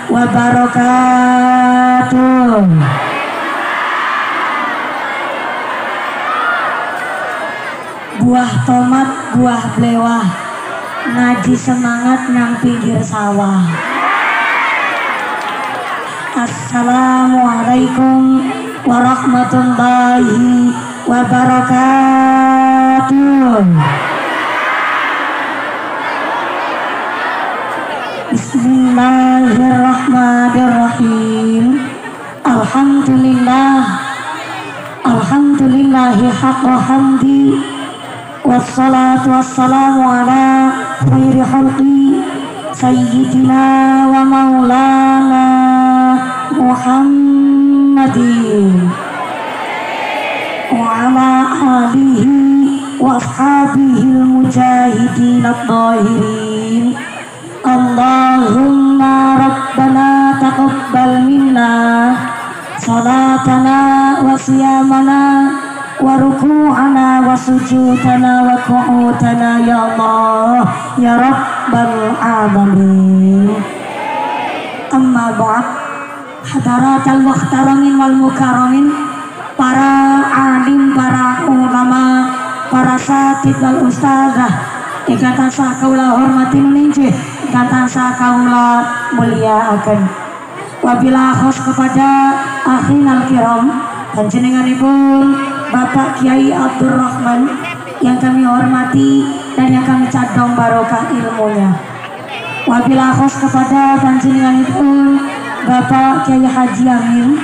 wabarakatuh. Buah tomat, buah blewah, ngaji semangat nang pinggir sawah. Assalamualaikum warahmatullahi wabarakatuh. Bismillahirrahmanirrahim. Alhamdulillahi haqqa hamdi, wassalatu wassalamu ala khairi khalqi sayyidina wa maulana Muhammadin wa ala alihi wa ashabihi al-mujahidin at-tahirin. Allahumma rabbana taqabbal minna salatana wa siyamana wa ruku'ana wa sujudana wa qu'udana ya Allah ya rabbal alamin. Amma ba'd, hadaratal muhtaramin wal mukaramin, para alim, para ulama, para satid wal ustazah, ikatan sakaula hormati meninjih, ikatan sakaula muliaaken. Wabila khos kepada akhinal kiram, panjenenganipun Bapak Kiai Abdurrahman yang kami hormati dan yang kami cadong barokah ilmunya. Wabila khos kepada panjenenganipun Bapak Kiai Haji Amin,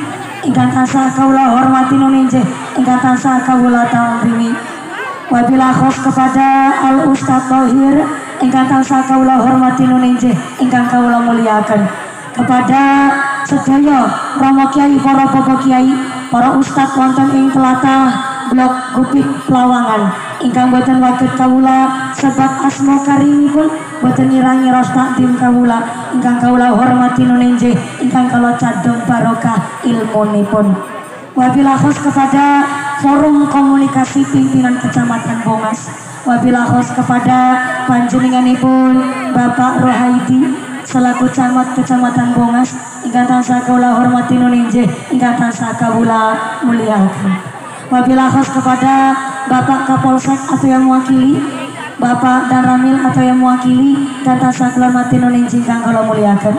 ingkang tansah kaula hormati nuninjih, ingkang tansah kaula ta'zimi. Wabila khos kepada Al Ustaz Thohir, ingkang tansah kaula hormati nuninjih, ingkang kaula muliakan. Kepada sedaya Romo Kiai, para Bapak Kiai, para Ustaz wonten ing tlatah Blok Gupik Pelawangan, ingkang boten waget kaula sebab asma karimipun boten ngirangi ros takdim kaula, ingkang kaula hormati nuninjih, ingkang kaula cadong barokah ilmunipun. Wabila khos kepada Forum Komunikasi Pimpinan Kecamatan Bongas, wabila khos kepada panjenenganipun Bapak Rohaidi selaku camat Kecamatan Bongas, ingkang tansah kaula hormati nuninjih, ingkang tansah kaula muliakan. Wabila khos kepada Bapak Kapolsek atau yang mewakili, Bapak dan Ramil atau yang mewakili, dan tansah kaula hormati nuninjih, ingkang kaula muliakan.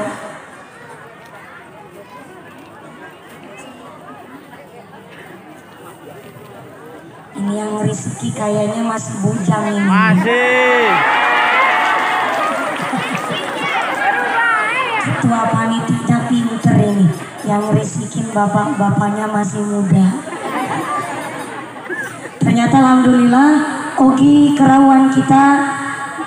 Ini yang rezeki kayaknya masih bujang ini. Masih. Ketua panitia pinter ini, yang resikin bapak-bapaknya masih muda. Ternyata alhamdulillah Ogi kerawan kita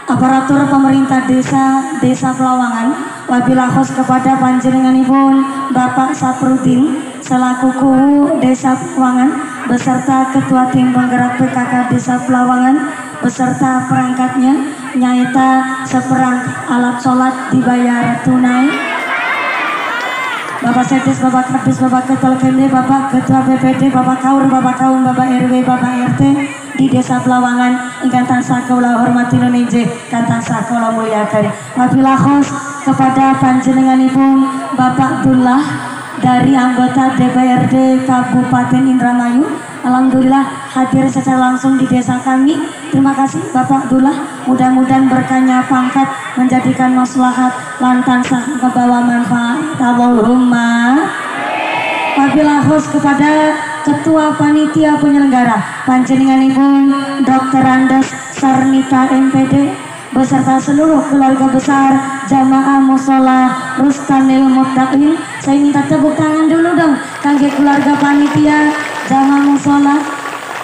aparatur pemerintah desa Pelawangan, wabila khos kepada panjenenganipun Bapak Saprudin selaku KUU Desa Pelawangan beserta Ketua Tim Penggerak PKK Desa Pelawangan beserta perangkatnya, nyaita seperangkat alat sholat dibayar tunai. Bapak Sedes, Bapak Kadis, Bapak Ketua KMD, Bapak Ketua BPD, Bapak Kaur, Bapak Kaum, Bapak RW, Bapak RT di Desa Pelawangan, ingkang tansah kaula hormati nuninjih, ingkang tansah kaula muliakan. Wabila khos kepada panjenenganipun Bapak Abdullah dari anggota DPRD Kabupaten Indramayu, alhamdulillah hadir secara langsung di desa kami. Terima kasih Bapak Abdullah, mudah-mudahan berkahnya pangkat menjadikan maslahat lantan sah kebawa manfaat. Allahumma. Wabila khos kepada Ketua Panitia Penyelenggara panjenenganipun Dr. Andes Sarnita MPD beserta seluruh keluarga besar Jamaah Mushola Rustanil Muttaqin. Saya minta tepuk tangan dulu dong kangge keluarga panitia Jamaah Mushola.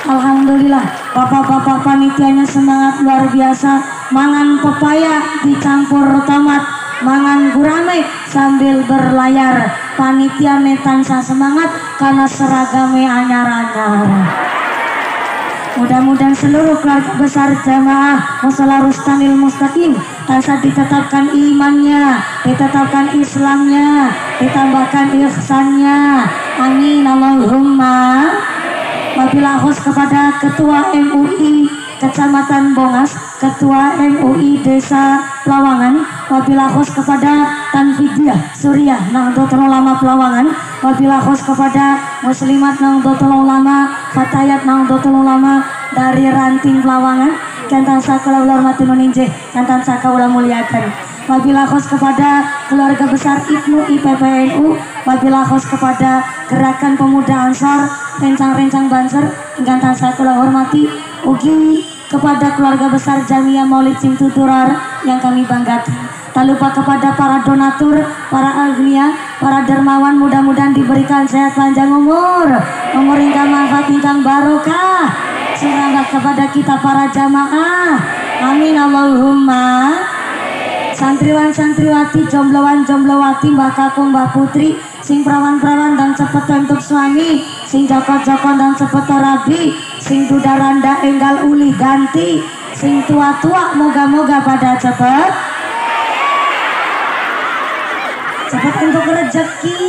Alhamdulillah bapak-bapak panitianya semangat luar biasa, mangan pepaya dicampur tomat, mangan gurame sambil berlayar. Panitia netansa semangat karena seragamnya anyar-anyar. Mudah-mudahan seluruh keluarga besar Jamaah Mushola Rustanil Mustaqim tansah ditetapkan imannya, ditetapkan Islamnya, ditambahkan ihsannya. Amin Allahumma. Wabila khos kepada Ketua MUI Kecamatan Bongas, Ketua MUI Desa Pelawangan, wabillahi khos kepada Tanfidiah Suriah Nahdlatul Ulama Pelawangan, wabillahi khos kepada Muslimat Nahdlatul Ulama Fatayat Nahdlatul Ulama dari Ranting Pelawangan, kantan sakala ulah hormati nuninjih, kantan sakala ulah muliakan. Wabillahi khos kepada keluarga besar Ibnu IPPNU, wabillahi khos kepada Gerakan Pemuda Ansor Rencang-Rencang Banser, kantan sakala hormati. Ugi kepada keluarga besar Jamia Maulid Simtuturar yang kami banggakan. Tak lupa kepada para donatur, para agnia, para dermawan, mudah-mudahan diberikan sehat panjang umur ingkang manfaat ingkang barokah. Selamat kepada kita para jamaah. Amin Allahumma. Santriwan-santriwati, jomblowan-jomblowati, mbah kakung, mbah putri, sing perawan-perawan dan cepet untuk suami, sing jokot-jokot dan cepet rabi, sing duda randa enggal uli ganti, sing tua-tua moga-moga pada cepet untuk rezeki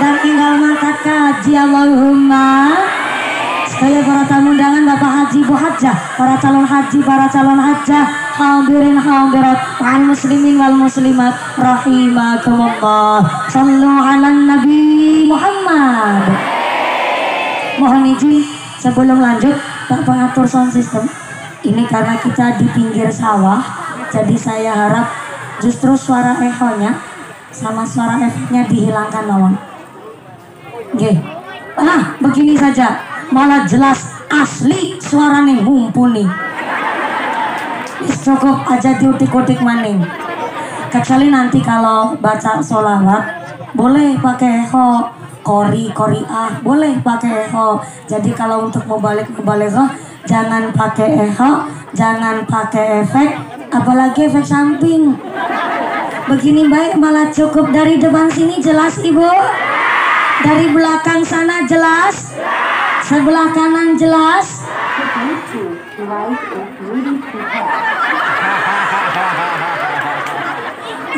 dan enggal mangkat kaji Allahumma. Sekalian para tamu undangan, Bapak Haji, Bu Hajjah, para calon haji, para calon hajjah, hadirin hadirat, wal muslimin wal muslimat rahimakumullah. Sallu ala Nabi Muhammad. Mohon izin sebelum lanjut Pak pengatur sound system. Ini karena kita di pinggir sawah, jadi saya harap justru suara echonya sama suara efeknya dihilangkan lawan. Oke. Begini saja. Malah jelas asli suaranya mumpuni. Cukup aja diutik-utik maning. Kecuali nanti kalau baca sholawat boleh pakai echo, koriah boleh pakai echo. Jadi kalau untuk mubalik jangan pakai echo, jangan pakai efek, apalagi efek samping. Begini baik, malah cukup dari depan sini jelas Ibu. Dari belakang sana jelas. Sebelah kanan jelas.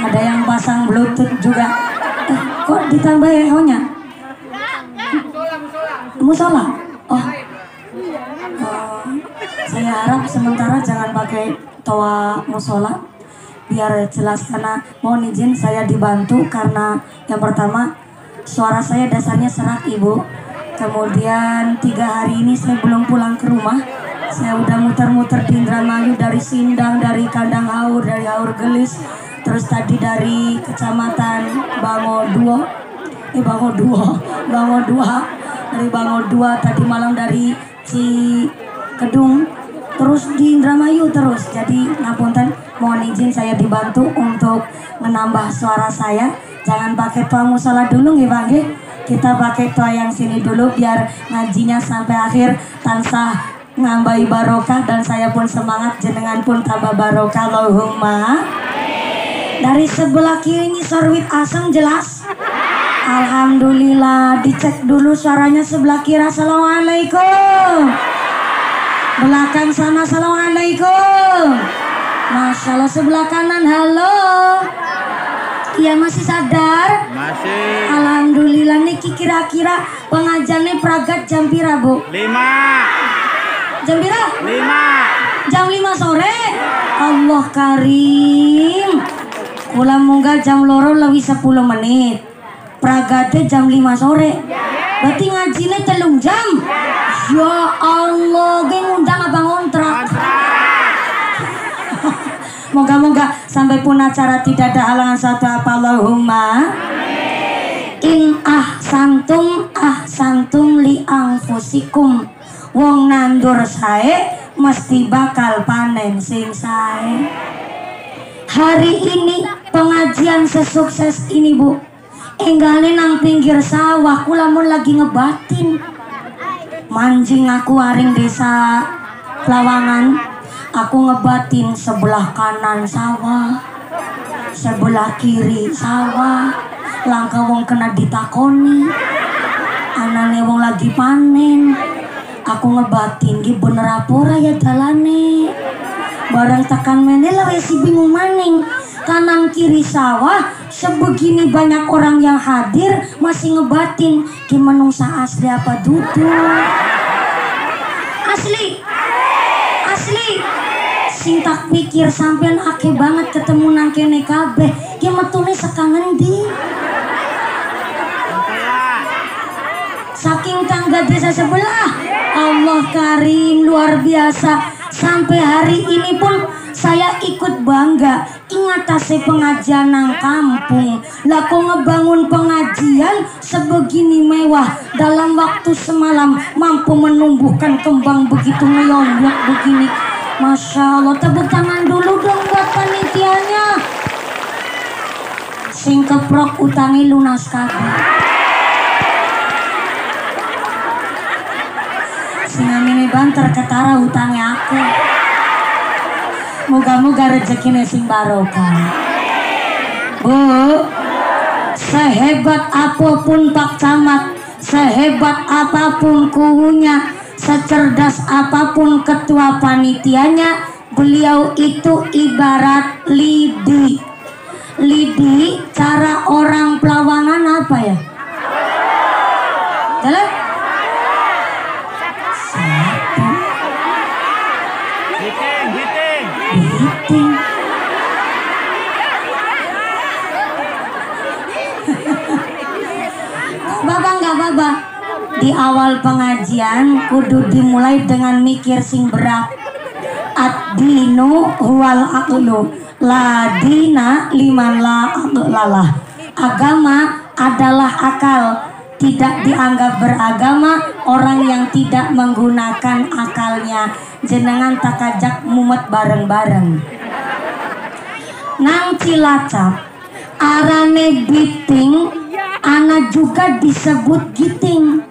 Ada yang pasang bluetooth juga. Kok ditambah echo-nya? Musola? Saya harap sementara jangan pakai toa musola biar jelas, karena mohon izin saya dibantu karena yang pertama suara saya dasarnya serak Ibu. Kemudian 3 hari ini saya belum pulang ke rumah. Saya udah muter-muter di Indramayu, dari Sindang, dari Kandang Haur, dari Haur Gelis, terus tadi dari Kecamatan Bango 2, dari Bango 2, tadi malam dari Cikedung, terus di Indramayu terus. Jadi ngapunten, mohon izin saya dibantu untuk menambah suara saya. Jangan pakai toa musola dulu nggih Pak nggih. Kita pakai toa yang sini dulu biar ngajinya sampai akhir tansah ngambai barokah dan saya pun semangat, jenengan pun tambah barokah Allahumma. Dari sebelah kiri ini sorwit asam jelas. Alhamdulillah, dicek dulu suaranya sebelah kiri. Assalamualaikum. Belakang sana assalamualaikum. Masya Allah. Sebelah kanan halo. Iya masih sadar? Masih. Alhamdulillah. Niki kira-kira pengajiannya pragat jam pira Bu? 5. Jam pira? 5. Jam 5 sore? Allah karim. Kula munggah jam loro lebih 10 menit. Pragatnya jam 5 sore. Berarti ngajinya 3 jam? Ya Allah, geng undang abang ngontrak. Moga-moga sampai pun acara tidak ada halangan satu apa Allahumma. In ahsantum li anfusikum. Wong nandur sae mesti bakal panen sing sae. Hari ini pengajian sesukses ini Bu, enggane nang pinggir sawah kula mun lagi ngebatin. Manjing aku aring desa Pelawangan. Aku ngebatin sebelah kanan sawah, sebelah kiri sawah. Langkah wong kena ditakoni, anane wong lagi panen. Aku ngebatin ki bener apa ora ya dalane. Barang tekan mene lah si bingung maning. Kanan kiri sawah, sebegini banyak orang yang hadir masih ngebatin ki menungsa asli apa duduk. Asli. Tapi sing tak pikir sampean akeh banget ketemu nang kene kabeh. Ki metune saka ngendi? Saking tangga desa sebelah. Allah karim, luar biasa. Sampai hari ini pun saya ikut bangga. Ingat tasnya pengajian nang kampung. Lah kok ngebangun pengajian sebegini mewah, dalam waktu semalam mampu menumbuhkan kembang begitu ngeyongbok begini. Masya Allah, tepuk tangan dulu dong buat panitianya. Sing keprok utangi lunas kabeh. Sing amine banter ketara utangnya aku. Moga-moga rezekinya sing barokah. Bu, sehebat apapun Pak Camat, sehebat apapun kuunya, secerdas apapun ketua panitianya, beliau itu ibarat lidi. Lidi cara orang Pelawangan apa ya? Jalan? Giting. Bapak nggak apa-apa. Di awal pengajian kudu dimulai dengan mikir sing berat. Ad-dinu huwal aqlu, la dina liman la aqlalah. Agama adalah akal. Tidak dianggap beragama orang yang tidak menggunakan akalnya. Jenengan takajak mumet bareng-bareng. Nang Cilacap arane biting, ana juga disebut giting.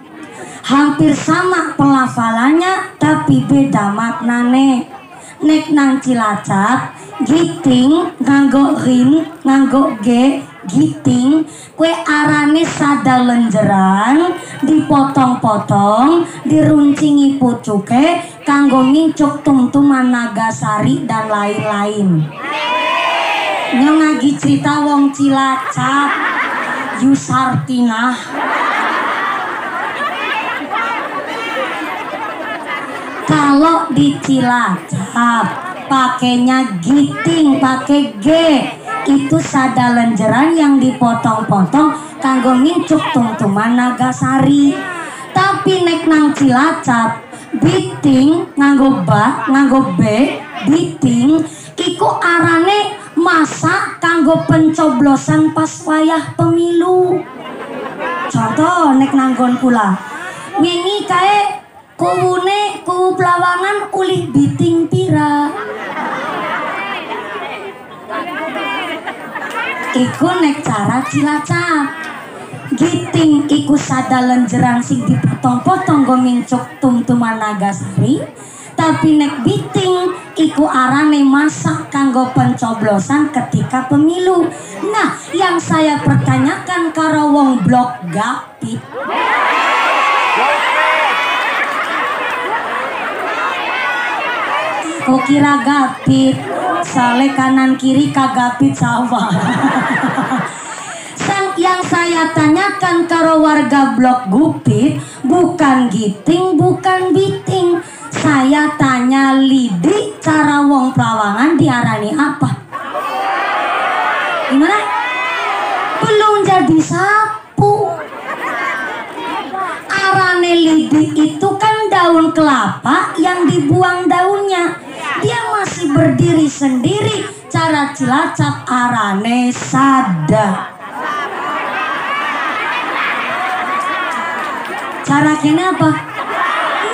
Hampir sama pelafalannya tapi beda maknane. Nek nang Cilacap giting nganggo rin nganggo g, giting kue arane sada lenjeran dipotong-potong diruncingi pucuke kanggo ngincuk tumtuman Nagasari dan lain-lain. Nyong lagi cerita wong Cilacap Yusartina. Kalau di Cilacap pakainya giting pakai G, itu sada lenjeran yang dipotong-potong kanggo ngincuk tumtuman Nagasari. Tapi nek nang Cilacap biting nganggo ba nganggo b, biting iku arane masak kanggo pencoblosan pas wayah pemilu. Contoh nek nanggon kula wingi kae kuwune kuwu Pelawangan ulih biting pira. Iku nek cara Cilacap. Giting iku sada lenjeran sing dipotong-potong go ngincuk tumtuman Nagasari. Tapi nek biting iku arane masak kanggo pencoblosan ketika pemilu. Nah, yang saya pertanyakan karo wong blok Gapit. Kok kira Gapit, sale kanan kiri kagapit sawah. Yang saya tanyakan karo warga blok Gupit bukan giting, bukan biting. Saya tanya lidi cara wong Pelawangan diarani apa? Gimana? Belum jadi sapu. Arane lidi itu kan daun kelapa yang dibuang daunnya. Dia masih berdiri sendiri. Cara Cilacap arane sada. Cara kene apa?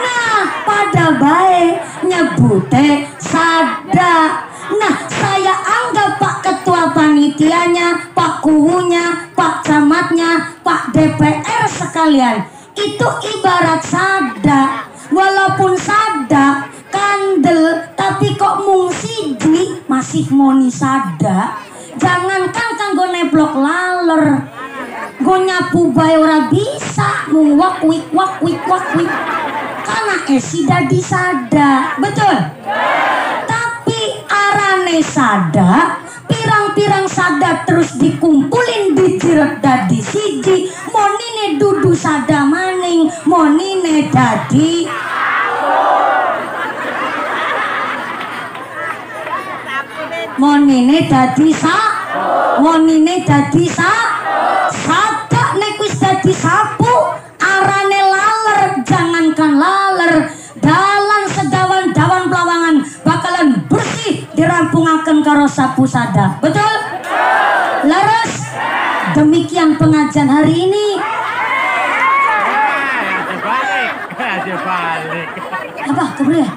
Nah, pada baik nyebute sada. Nah, saya anggap Pak Ketua Panitianya, Pak Kuwunya, Pak Camatnya, Pak DPR sekalian itu ibarat sada. Walaupun sada, kandel, tapi kok mung siji masih moni sada. Jangankan kanggo neblok laler. Go nyapu bae ora bisa, mung wak wik karena sida disada, betul? Tapi arane sada, pirang-pirang sada terus dikumpulin dijiret dadi siji, monine dudu sada maning, monine dadi monine dadi monine dadi sadak nek wis dadi sapu arane laler. Jangankan laler, dalan sedawan-dawan pelawangan bakalan bersih dirampungaken karo sapu sada. Betul? Laras. Demikian pengajian hari ini. Balik. Apa kemudian?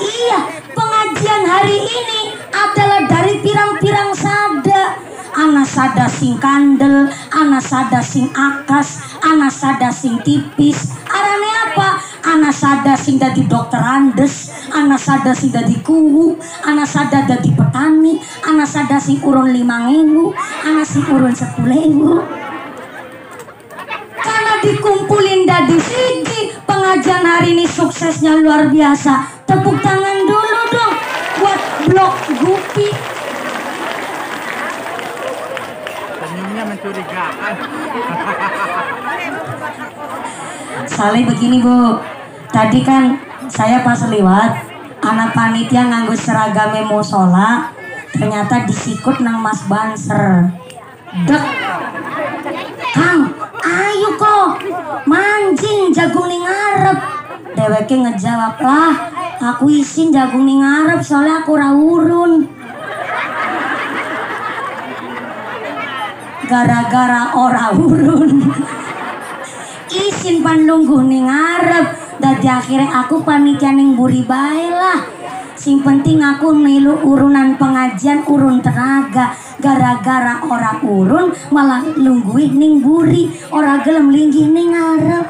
Iya, pengajian hari ini adalah dari pirang-pirang sada. Ana sada sing kandel, ana sada sing akas, ana sada sing tipis. Arane apa? Ana sada sing dadi dokter andes, ana sada sing dadi kuwu, ana sada dadi petani, ana sada sing urun 5.000, ana sing urun 10.000. Karena dikumpulin dadi siji, pengajian hari ini suksesnya luar biasa. Tepuk tangan dulu dong buat Blok Gupi. Senyumnya mencurigakan. Saleh begini Bu, tadi kan saya pas lewat anak panitia nganggo seragam musola, ternyata disikut nang Mas Banser. Dek, Kang, ayo kok mancing jagung ning ngarep. Dheweke ngejawab, lah aku isin jagung ning ngarep soalnya aku ora urun. Gara-gara ora urun isin pan lungguh ning ngarep. Dadi akhirnya aku panitia ning buri bae lah. Sing penting aku milu urunan pengajian urun tenaga. Gara-gara ora urun malah lungguh ning buri, ora gelem linggih ning ngarep.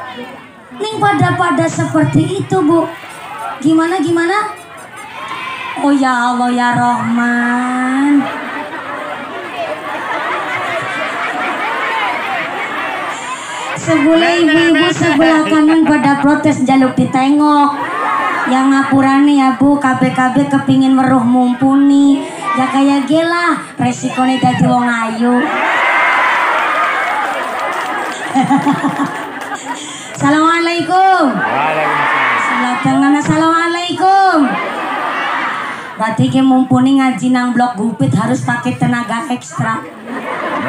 Ning pada seperti itu Bu. Gimana? Oh ya Allah ya Rahman. Sebelah ibu-ibu sebelah kanan pada protes jaluk ditengok. Yang ngapurane ya Bu, KB kepingin weruh mumpuni. Ya kayak gila, resikonya dadi wong ayu. Assalamualaikum. Waalaikumsalam. Assalamualaikum. Berarti ke mumpuni ngaji nang Blok Gupit harus pakai tenaga ekstra.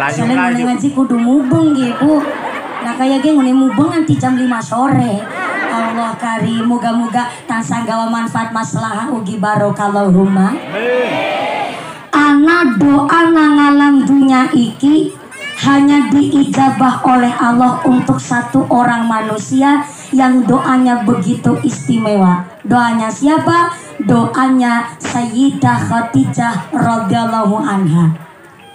Soalnya ngaji kudu mubeng gitu. Nah kayak gini mubeng nanti jam 5 sore. Allah karim, moga-moga tansah gawa manfaat maslahah ugi barokallahumma. Ana doa nangalang dunia iki hanya diijabah oleh Allah untuk satu orang manusia yang doanya begitu istimewa. Doanya siapa? Doanya Sayyidah Khadijah radhiyallahu anha.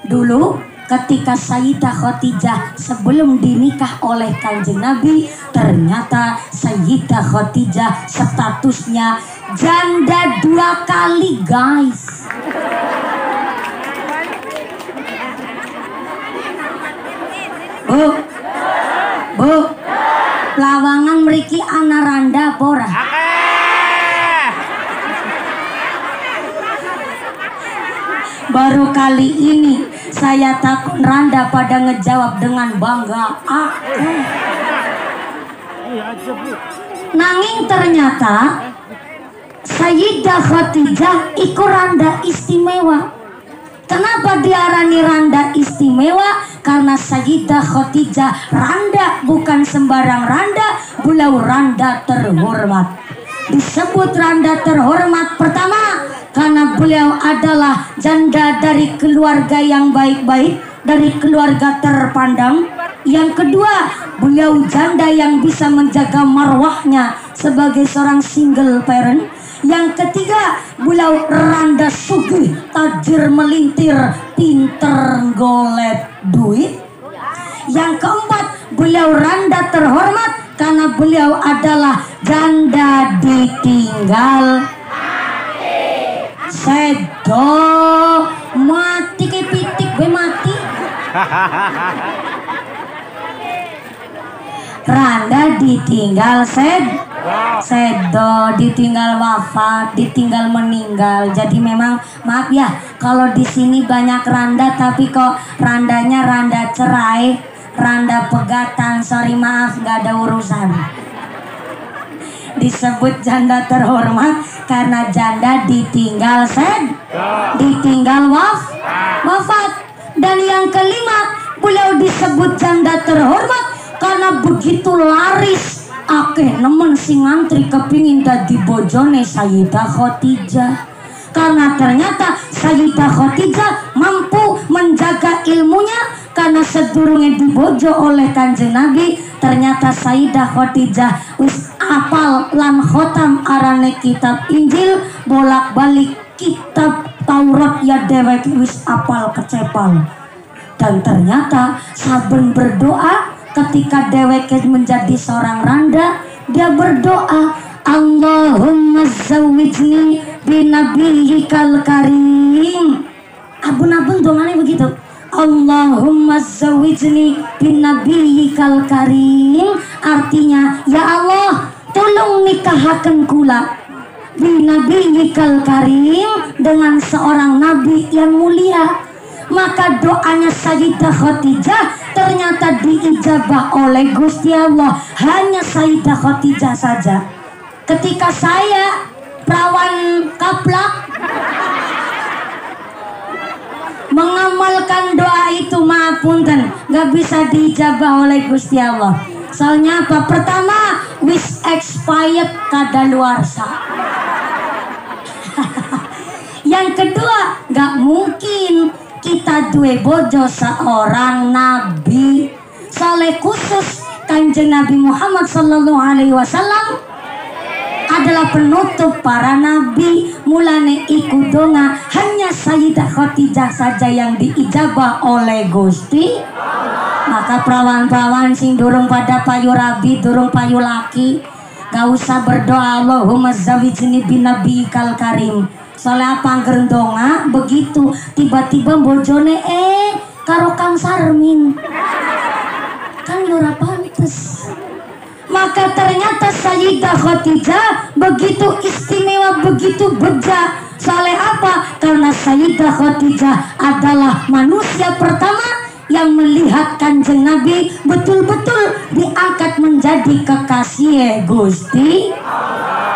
Dulu ketika Sayyidah Khadijah sebelum dinikah oleh Kanjeng Nabi, ternyata Sayyidah Khadijah statusnya janda 2 kali guys. Bu, lawangan mriki ana randa apa ora? Baru kali ini saya takut randa pada ngejawab dengan bangga. Nanging ternyata Sayyidah Khadijah iku randa istimewa. Kenapa diarani randa istimewa? Karena Sayyidah Khadijah randa bukan sembarang randa, beliau randa terhormat. Disebut randa terhormat pertama karena beliau adalah janda dari keluarga yang baik-baik, dari keluarga terpandang. Yang kedua, beliau janda yang bisa menjaga marwahnya sebagai seorang single parent. Yang ketiga, beliau randa sugih, tajir melintir, pinter golek duit. Yang keempat, beliau randa terhormat karena beliau adalah janda ditinggal sedo mati ke pitik be mati. Randa ditinggal sedo, ditinggal wafat, ditinggal meninggal. Jadi memang maaf ya kalau di sini banyak randa tapi kok randanya randa cerai, randa pegatan. Sorry maaf nggak ada urusan. disebut janda terhormat karena janda ditinggal wafat. Dan yang kelima, beliau disebut janda terhormat karena begitu laris akeh nemen sing ngantri kepingin dadi bojone Sayyidah Khadijah. Karena ternyata Sayyidah Khadijah mampu menjaga ilmunya, karena sedurunge dibojo oleh Kanjeng Nabi, ternyata Sayyidah Khadijah wis apal lan khotam arane kitab Injil, bolak-balik kitab Taurat ya dewek wis apal kecepal. Dan ternyata saben berdoa ketika dewek menjadi seorang randa, dia berdoa, Allahumma zawwijni binabiyyikal karim. Abun-abun dongane begitu. Allahumma zawwijni binabiyyikal karim. Artinya, ya Allah, tolong nikahaken kula binabiyyikal karim, dengan seorang nabi yang mulia. Maka doanya Sayyidah Khadijah ternyata diijabah oleh Gusti Allah. Hanya Sayyidah Khadijah saja. Ketika saya perawan kaplak mengamalkan doa itu, maaf punten, gak bisa diijabah oleh Gusti Allah. Soalnya apa? Pertama, wis expired kadaluarsa. Yang kedua, gak mungkin kita duwe bojo seorang nabi. Soalnya khusus Kanjeng Nabi Muhammad sallallahu alaihi wasallam adalah penutup para nabi. Mulane iku donga hanya Sayyidah Khadijah saja yang diijabah oleh Gusti. Maka perawan-perawan sing durung pada payu rabi, durung payu laki, gak usah berdoa Allahumma zawwijni binabiyyikal karim. Soalnya pangger donga begitu tiba-tiba bojone karo Kang Sarmin, kan ora pantes. Maka ternyata Sayyidah Khadijah begitu istimewa, begitu beja. Soalnya apa? Karena Sayyidah Khadijah adalah manusia pertama yang melihat Kanjeng Nabi betul-betul diangkat menjadi kekasih Gusti.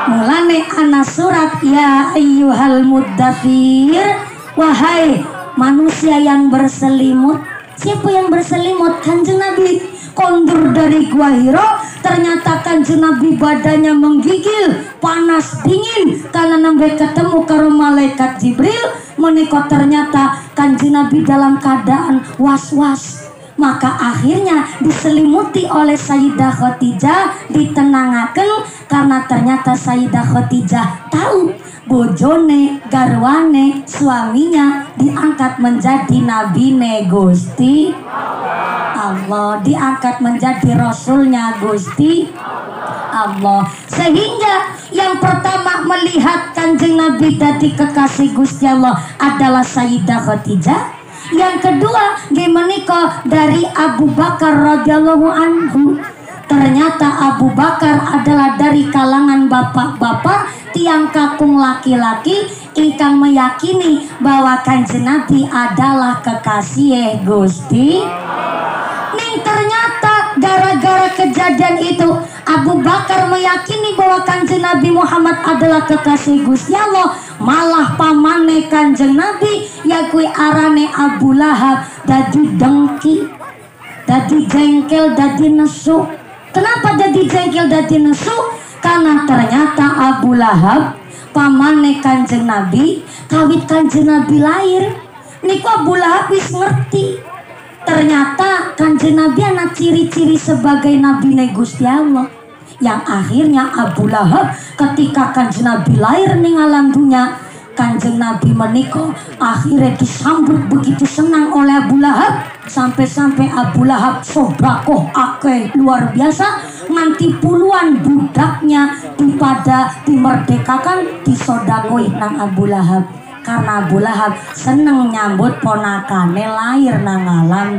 Mulane ana surat, ya ayyuhal muddathir, wahai manusia yang berselimut. Siapa yang berselimut? Kanjeng Nabi. Kondur dari Gua Hira, ternyata Kanjeng Nabi badannya menggigil, panas dingin karena nembe ketemu karo malaikat Jibril. Menika ternyata Kanjeng Nabi dalam keadaan was-was. Maka akhirnya diselimuti oleh Sayyidah Khadijah, ditenangaken karena ternyata Sayyidah Khadijah tahu bojone, garwane, suaminya diangkat menjadi nabi Gusti Allah, diangkat menjadi rasulnya Gusti Allah. Sehingga yang pertama melihat Kanjeng Nabi dadi kekasih Gusti Allah adalah Sayyidah Khadijah. Yang kedua menika dari Abu Bakar radhiyallahu anhu. Ternyata Abu Bakar adalah dari kalangan bapak-bapak tiang kakung laki-laki ingkang meyakini bahwa Kanjeng Nabi adalah kekasih Gusti. Ning ternyata gara-gara kejadian itu Abu Bakar meyakini bahwa Kanjeng Nabi Muhammad adalah kekasih Gusti Allah. Malah pamane Kanjeng Nabi yakui arane Abu Lahab dadi dengki, dadi jengkel, dadi nesu. Kenapa dadi jengkel, dadi nesu? Karena ternyata Abu Lahab pamane Kanjeng Nabi, kawit Kanjeng Nabi lahir niku Abu Lahab wis ngerti. Ternyata Kanjeng Nabi anak ciri-ciri sebagai Nabi Gusti Allah. Yang akhirnya Abu Lahab ketika Kanjeng Nabi lahir ning alam dunia, Kanjeng Nabi menika akhirnya disambut begitu senang oleh Abu Lahab, sampai-sampai Abu Lahab sodakoh akeh luar biasa, nganti puluhan budaknya dimerdekakan disodakoi nang Abu Lahab. Karena Abu Lahab seneng nyambut ponakane lahir nang alam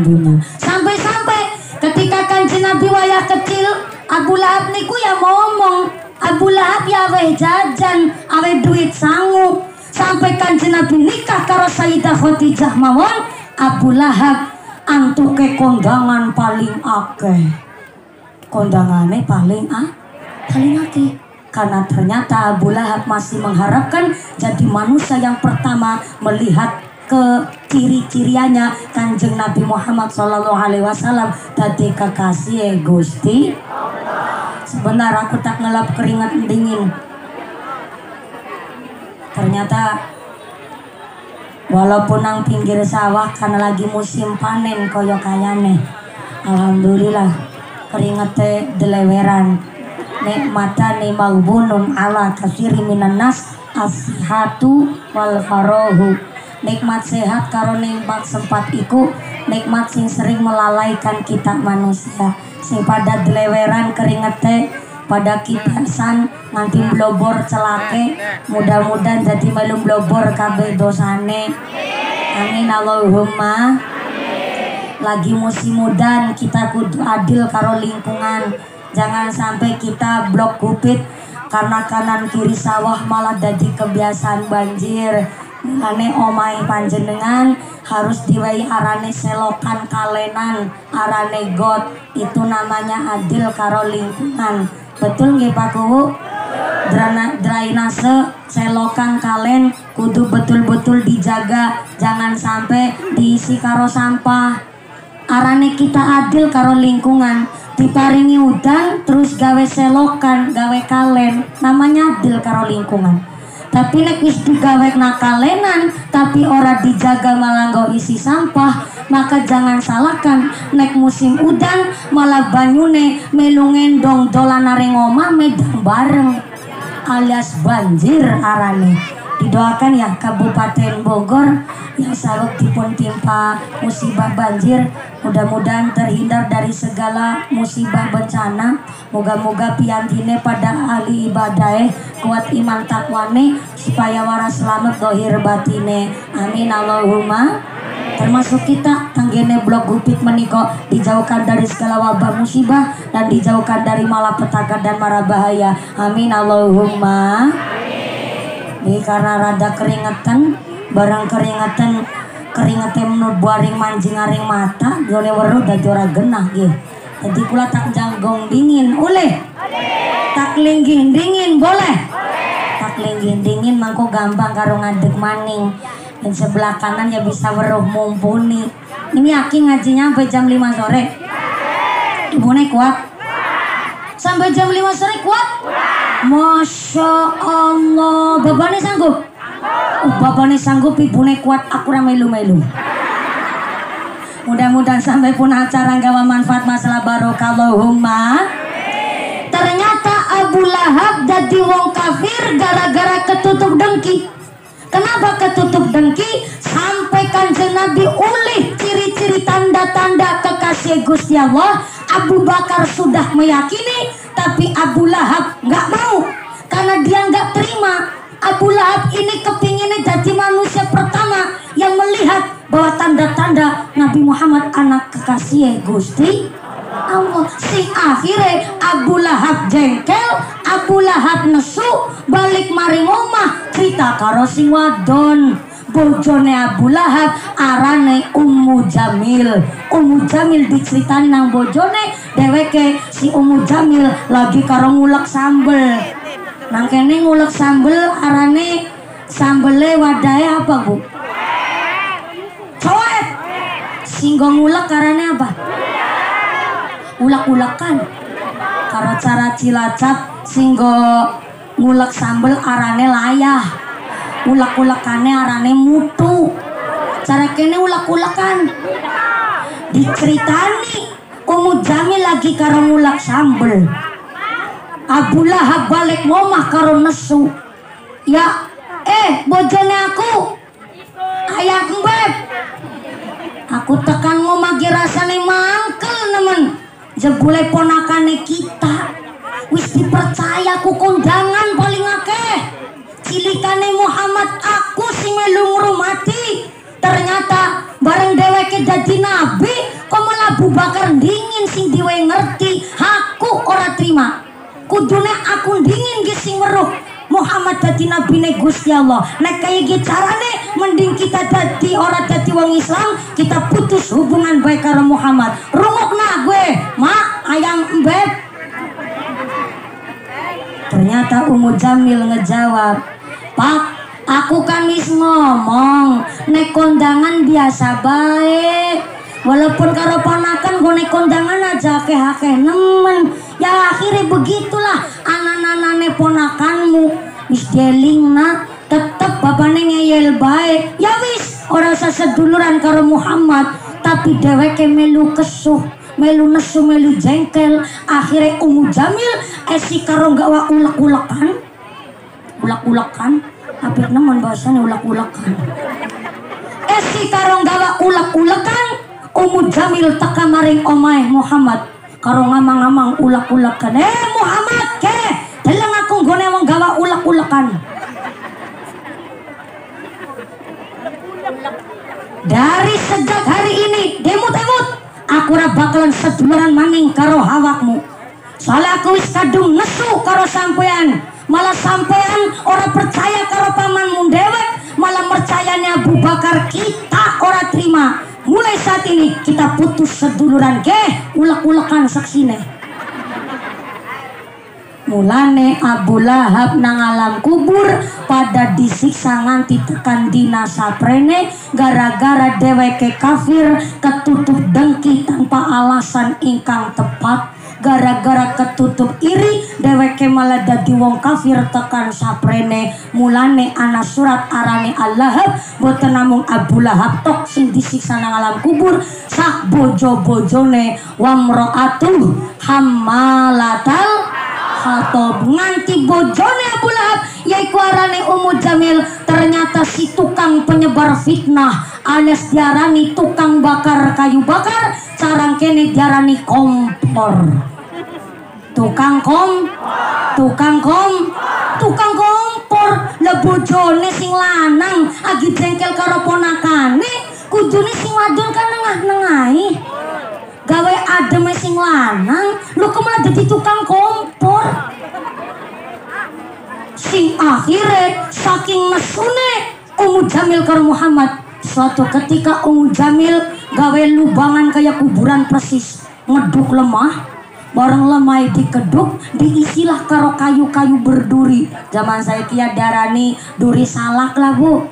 dunia. Sampai-sampai ketika Kanjeng Nabi wayah kecil, Abu Lahab niku ya ngomong, Abu Lahab ya aweh jajan, aweh duit sangu. Sampai Kanjeng Nabi nikah karo Sayyidah Khadijah mawon, Abu Lahab antuke kondangan paling akeh. Kondangane paling kali nanti. Karena ternyata Abu Lahab masih mengharapkan jadi manusia yang pertama melihat ke ciri-ciriannya Kanjeng Nabi Muhammad SAW tadi kekasih Gusti. Sebentar aku tak ngelap keringat dingin. Ternyata walaupun nang pinggir sawah karena lagi musim panen koyo kayane, alhamdulillah keringetnya deleweran. Nikmatane maubunun ala kasiri minan nas asihatu wal farohu. Nikmat sehat karo nikmat sempat iku nikmat sing sering melalaikan kita manusia. Sing pada deleweran keringete pada kipasan nanti blobor celake, mudah-mudahan jadi melu blobor kabeh dosane. Amin Allahumma. Lagi musim udan kita kudu adil karo lingkungan. Jangan sampai kita blok kupit karena kanan kiri sawah malah jadi kebiasaan banjir. Mulane omahe panjenengan harus diwai arane selokan kalenan, arane got. Itu namanya adil karo lingkungan. Betul nggih Pak Kuwu? Drainase selokan kalen kudu betul-betul dijaga, jangan sampai diisi karo sampah. Arane kita adil karo lingkungan, diparingi udan terus gawe selokan, gawe kalen, namanya adil karo lingkungan. Tapi nek wis digawe nakalenan tapi ora dijaga malah nggo isi sampah, maka jangan salahkan nek musim udan malah banyune melu ngendong dolan areng omah medang bareng alias banjir arane. Didoakan ya Kabupaten Bogor yang saweg dipun timpa musibah banjir, mudah-mudahan terhindar dari segala musibah bencana. Moga-moga piantine pada ahli ibadah kuat iman takwane supaya waras selamat dohir batine. Amin Allahumma. Termasuk kita tanggene blok gupit meniko dijauhkan dari segala wabah musibah dan dijauhkan dari malapetaka dan mara bahaya. Amin Allahumma. Ini karena rada keringetan, barang keringetan menurut buaring mancing aring mata, jone weruh dadi ora genah nggih. Jadi kula tak janggong dingin, boleh? Tak linggih dingin, boleh? Tak linggih dingin mangko gampang karo ngadeg maning. Dan sebelah kanan ya bisa weruh mumpuni. Ini Aki ngajinya sampai jam 5 sore. Ibune kuat? Sampai jam 5 sore kuat? Masya Allah. Bapaknya sanggup? Bapaknya sanggup, ibune kuat, aku ra melu-melu. Mudah-mudahan sampai pun acara gawa manfaat masalah barokah Allahumma. Ternyata Abu Lahab jadi wong kafir gara-gara ketutup dengki. Kenapa ketutup dengki? Sampai Kanjeng Nabi ulih ciri-ciri tanda-tanda kekasih Gusti Allah. Abu Bakar sudah meyakini, tapi Abu Lahab nggak mau karena dia nggak terima. Abu Lahab ini kepinginnya jadi manusia pertama yang melihat bahwa tanda-tanda Nabi Muhammad anak kekasih Gusti Allah. Sing akhirnya Abu Lahab jengkel, Abu Lahab nesu, balik maring omah cerita karo sing wadon. Bojone Abu Lahab arane Ummu Jamil. Ummu Jamil diceritani nang bojone dheweke si Ummu Jamil lagi karo ngulek sambel. Nang kene ngulek sambel arane sambele wadahe apa, Bu? Coet. Singgo ngulek arane apa? Ulek-ulekan. Karo cara Cilacap singgo ngulek sambel arane layah. Ulek-ulekane arane mutu. Cara kene ulek-ulekan. Diceritani Ummu Jamil lagi karo ngulek sambel. Abu Lahab balik ngomah karo nesu. Ya, bojone aku. Ayah mbeb. Aku tekan ngomah ki rasane mangkel nemen. Jebule ponakane kita. Wis dipercaya ku kondangan paling akeh. Cilikane Muhammad aku sing melu ngrumati. Ternyata bareng dheweke dadi nabi, kok malah Abu Bakar dingin sing diwe ngerti. Aku ora terima. Kudune aku dingin ki sing weruh Muhammad dadi nabine Gusti Allah. Nek kaya iki carane mending kita dadi ora dadi wong Islam, kita putus hubungan baik karo Muhammad. Rungokna gue, Mak, ayang mbeb. Ternyata Ummu Jamil ngejawab, "Pak, aku kan wis ngomong nek kondangan biasa baik. Walaupun karo ponakan gue nek kondangan aja akeh-akeh nemen. Ya akhirnya begitulah anak-anaknya ponakanmu wis delingna tetep bapaknya ngeyel baik. Ya wis orang saseduluran karo Muhammad, tapi dheweke melu kesuh, melu nesu, melu jengkel. Akhirnya Ummu Jamil esi karo gawa ulek-ulekan. Ulek-ulekan apik nemen bahasane ulek-ulekan. Esi karo gawa ulek-ulekan, Ummu Jamil teka maring omahe Muhammad karo ngamang-ngamang ulek-ulekan. Muhammad ke, deleng aku nggone wong gawa ulek-ulekan. Dari sejak hari ini demut-demut aku ora bakalan seduluran maning karo awakmu. Soalnya aku wis kadung nesu karo sampean. Malah sampean ora percaya karo pamanmu dewek, malah percayane Abu Bakar, kita ora terima. Mulai saat ini kita putus seduluran ke, ulek-ulekan saksine. Mulane Abu Lahab nang alam kubur pada disiksa nganti tekan dina saprene gara-gara dheweke kafir, ketutup dengki tanpa alasan ingkang tepat. Gara-gara ketutup iri dheweke malah dadi wong kafir tekan saprene. Mulane ana surat arane Al-Lahab boten namung Abu Lahab tok sing disiksa nang alam kubur, sak bojo-bojone wamro'atuh hammalatal hatab. Nganti bojone Abu Lahab yaiku arane Ummu Jamil ternyata si tukang penyebar fitnah, alias diarani tukang bakar kayu bakar, sarang kene diarani kompor. Tukang kompor. Lah bojone sing lanang agi jengkel karo ponakane, kudune sing wadon kan nengah-nengahi. Gawe ademe sing lanang, lu kok malah dadi tukang kompor. Sing akhire saking mesune Ummu Jamil karo Muhammad, suatu ketika Ummu Jamil gawe lubangan kayak kuburan persis, ngeduk lemah. Bareng lemai dikeduk, diisilah karo kayu-kayu berduri. Zaman saya kia darani duri salak lah bu.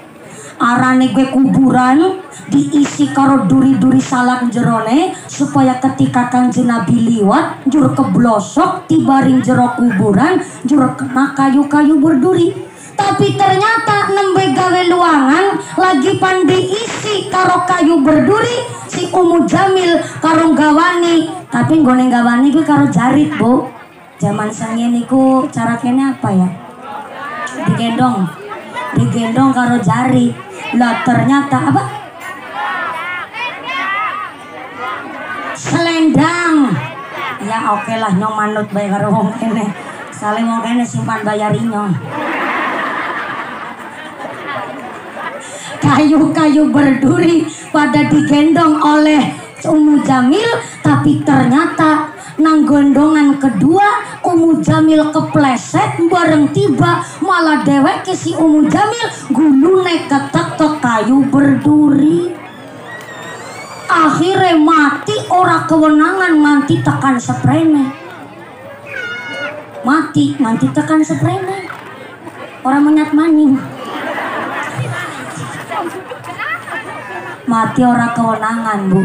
Arane gue kuburan diisi karo duri-duri salak jerone, supaya ketika Kanjeng Nabi liwat jur keblosok tibaring jero kuburan, jur kena kayu-kayu berduri. Tapi ternyata nembe gawe luangan lagi pandi isi karo kayu berduri, si Ummu Jamil karo gawani. Tapi nggone gawani gue karo jarit bu. Zaman sangnya niku cara kene apa ya? Digendong karo jarit. Lah ternyata apa? Selendang. Ya oke lah nyong manut bae karo wong kene. Saling wong kene simpan bayari nyong. Kayu-kayu berduri pada digendong oleh Ummu Jamil, tapi ternyata nang gondongan kedua Ummu Jamil kepleset bareng tiba malah dheweke si Ummu Jamil gulune ketek kayu berduri. Akhirnya mati ora kewenangan nganti tekan seprene. Mati nganti tekan seprene. Orang menyat maning. Mati ora kewenangan bu.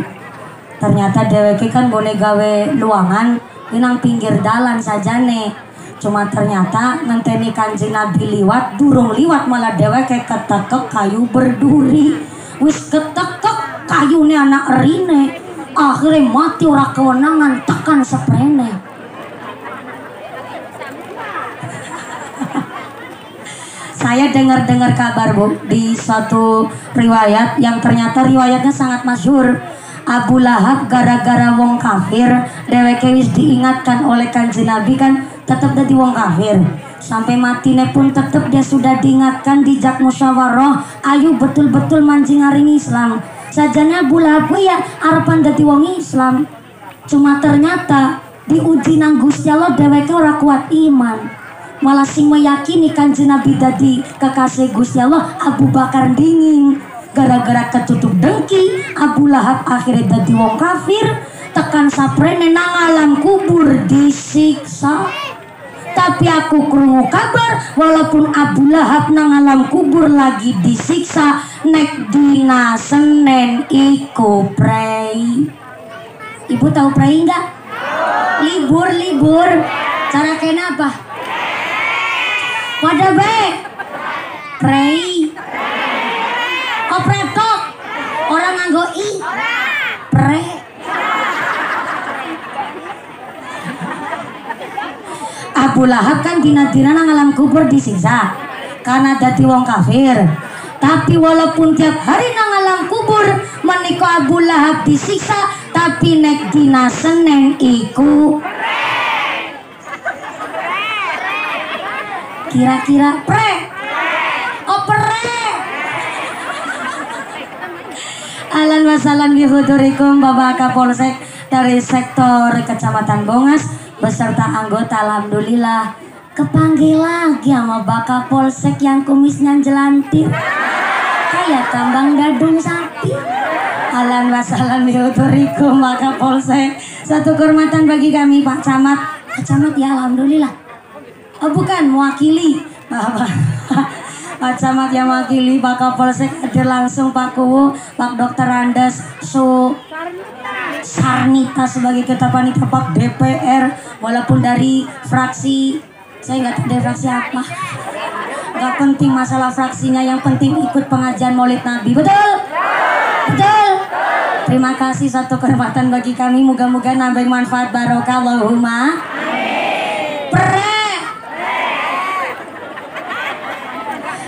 Ternyata dheweke kan boleh gawe luangan nang pinggir dalan sajane. Cuma ternyata ngenteni Kanjeng Nabi liwat, durung liwat malah dheweke ketekek kayu berduri. Wis ketekek kayune anak erine. Akhirnya mati ora kewenangan tekan seprene. Saya dengar kabar bu di suatu riwayat yang ternyata riwayatnya sangat masyhur. Abu Lahab gara-gara wong kafir, dheweke wis diingatkan oleh Kanjeng Nabi kan tetap dadi wong kafir. Sampai matine pun tetap dia sudah diingatkan dijak musyawarah, ayo betul-betul mancing ngaring Islam. Sajane Abu Lahab ya arepan dadi wong Islam. Cuma ternyata diuji nang Gusti Allah dheweke ora kuat iman. Malah sing meyakini Kanjeng Nabi dadi kekasih Gusti Allah Abu Bakar dingin. Gara-gara ketutup dengki Abu Lahab akhirnya dadi wong kafir, tekan saprene nang alam kubur disiksa. Tapi aku krungu kabar walaupun Abu Lahab nang alam kubur lagi disiksa, nek dina Senin iku prei. Ibu tahu prei enggak? Libur. Cara kena apa? Pada baik. Prei. Opretok. Orang nganggo i. Pre. Abu Lahab kan dina-dina nang alam kubur disiksa karena dadi wong kafir. Tapi walaupun tiap hari nang alam kubur menika Abu Lahab disiksa, tapi nek dina Senin iku kira-kira pre. Oh pre. Ahlan wa sahlan bi hudurikum Bapak Kapolsek dari sektor Kecamatan Bongas beserta anggota. Alhamdulillah kepanggil lagi sama Bapak Polsek yang kumisnya jelantir kayak tambang gadung sapi. Ahlan wa sahlan bi hudurikum Bapak Polsek. Satu kehormatan bagi kami Pak Camat. Pak Camat ya alhamdulillah. Oh bukan mewakili Pak Camat yang mewakili Pak Kapolsek hadir langsung Pak Kuwu, Pak Dr. Andes Sarnita sebagai ketua panitia Pak DPR, walaupun dari fraksi saya nggak tahu dari fraksi apa, nggak penting masalah fraksinya, yang penting ikut pengajian Maulid Nabi. Betul? Terima kasih, satu kehormatan bagi kami, moga-moga nambah manfaat barokah Allahumma.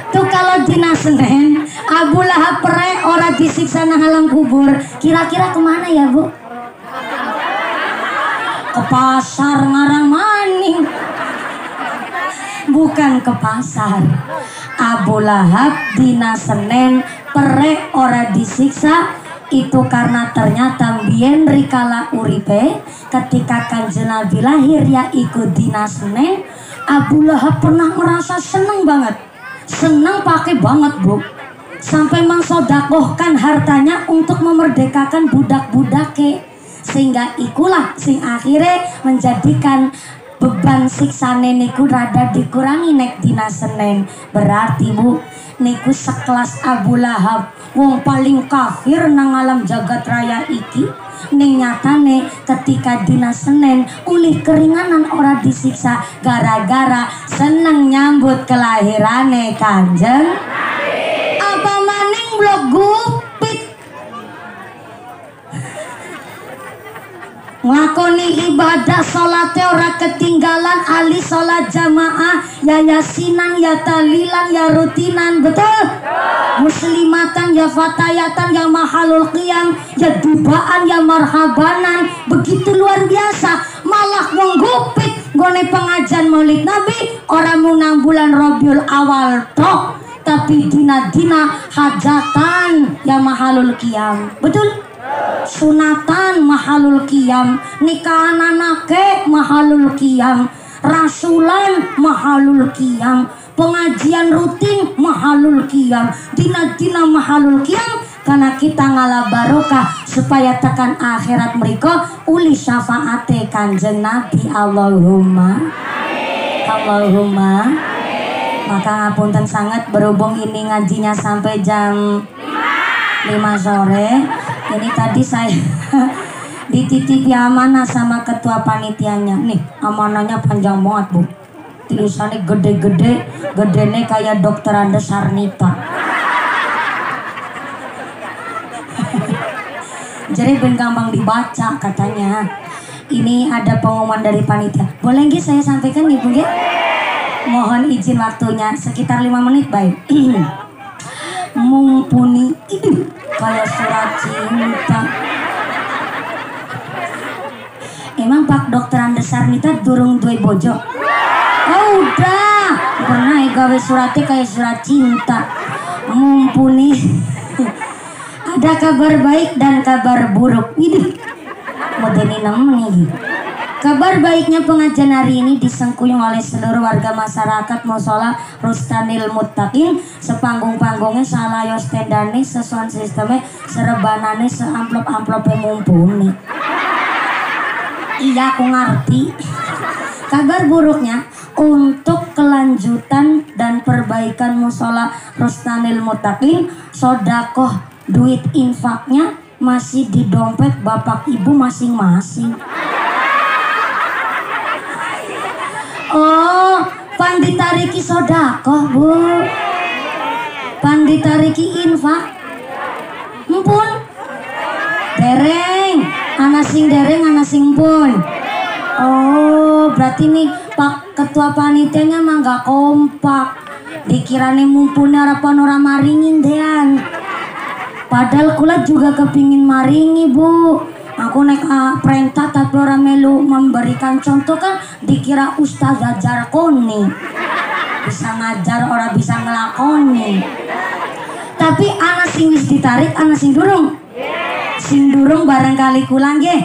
Tuh kalau dina Senin Abu Lahab pre ora disiksa nang alam kubur, kira-kira kemana ya Bu? Ke pasar ngarang maning. Bukan ke pasar. Abu Lahab dina Senin pre ora disiksa itu karena ternyata mbien rikala uripe ketika Kanjeng Nabi lahir ya ikut dina Senin, Abu Lahab pernah merasa seneng banget. Senang pakai banget Bu, sampai mengsodakohkan hartanya untuk memerdekakan budak-budake, sehingga ikulah sing akhirnya menjadikan beban siksane niku rada dikurangi nek dina Senin. Berarti Bu, niku sekelas Abu Lahab wong paling kafir nang alam jagat raya iki, ning nyatane ketika dina Senin ulih keringanan ora disiksa gara-gara seneng nyambut kelahirane Kanjeng apa maning blok gupit nglakoni ibadah salat ora ketinggalan, ali salat jamaah ya yasinan ya talilan ya rutinan. Betul? Muslimatan ya fatayatan ya mahalul qiyam ya dubaan ya marhabanan. Begitu luar biasa, malah menggupit gone pengajian Maulid Nabi orang munang bulan Rabiul Awal toh, tapi dina-dina hajatan ya mahalul qiyam. Betul? Sunatan mahalul qiyam, nikahan anake mahalul qiyam, rasulan mahalul qiyam, pengajian rutin mahalul qiyam, dina-dina mahalul qiyam, karena kita ngalah barokah supaya tekan akhirat mereka uli syafaate Kanjeng Nabi. Allahumma Allahumma. Maka ngapunten sangat, berhubung ini ngajinya sampai jam 5 sore. Ini tadi saya dititipi amanah sama ketua panitianya. Nih amanahnya panjang banget Bu, tulisannya gede-gede, gedene kayak Dr. Andes Sarnita. Jadi ben gampang dibaca katanya. Ini ada pengumuman dari panitia. Boleh nggih saya sampaikan Ibu nggih? Mohon izin waktunya sekitar 5 menit baik. Mumpuni itu kayak surat cinta. Emang Pak Dr. Andes Sarnita durung duwe bojo? Oh udah, pernah gawe suratnya kayak surat cinta. Mumpuni. Ada kabar baik dan kabar buruk. Ini modeni nemen nih. Kabar baiknya pengajian hari ini disengkuyung oleh seluruh warga masyarakat Mushola Rustanil Muttaqin, sepanggung-panggungnya salayo stendane, sesuan sistemnya, serebanane, seamplop-amplope mumpuni. Iya aku ngerti. Kabar buruknya untuk kelanjutan dan perbaikan musola Rusnanil Muttaqin, sodakoh duit infaknya masih di dompet bapak ibu masing-masing. Oh, panditariki sodakoh bu, panditariki infak, empun, dereng, ana sing dereng, ana sing pun. Oh, berarti nih Pak Ketua Panitianya mah gak kompak. Dikirane mumpuni harapan orang maringin dean. Padahal kula juga kepingin maringi bu. Aku naik perintah tapi orang melu memberikan contoh kan dikira ustazah jarkoni. Bisa ngajar orang bisa ngelakoni. Tapi anak sing wis ditarik, anak sing durung. Sing durung barangkali kula nggih.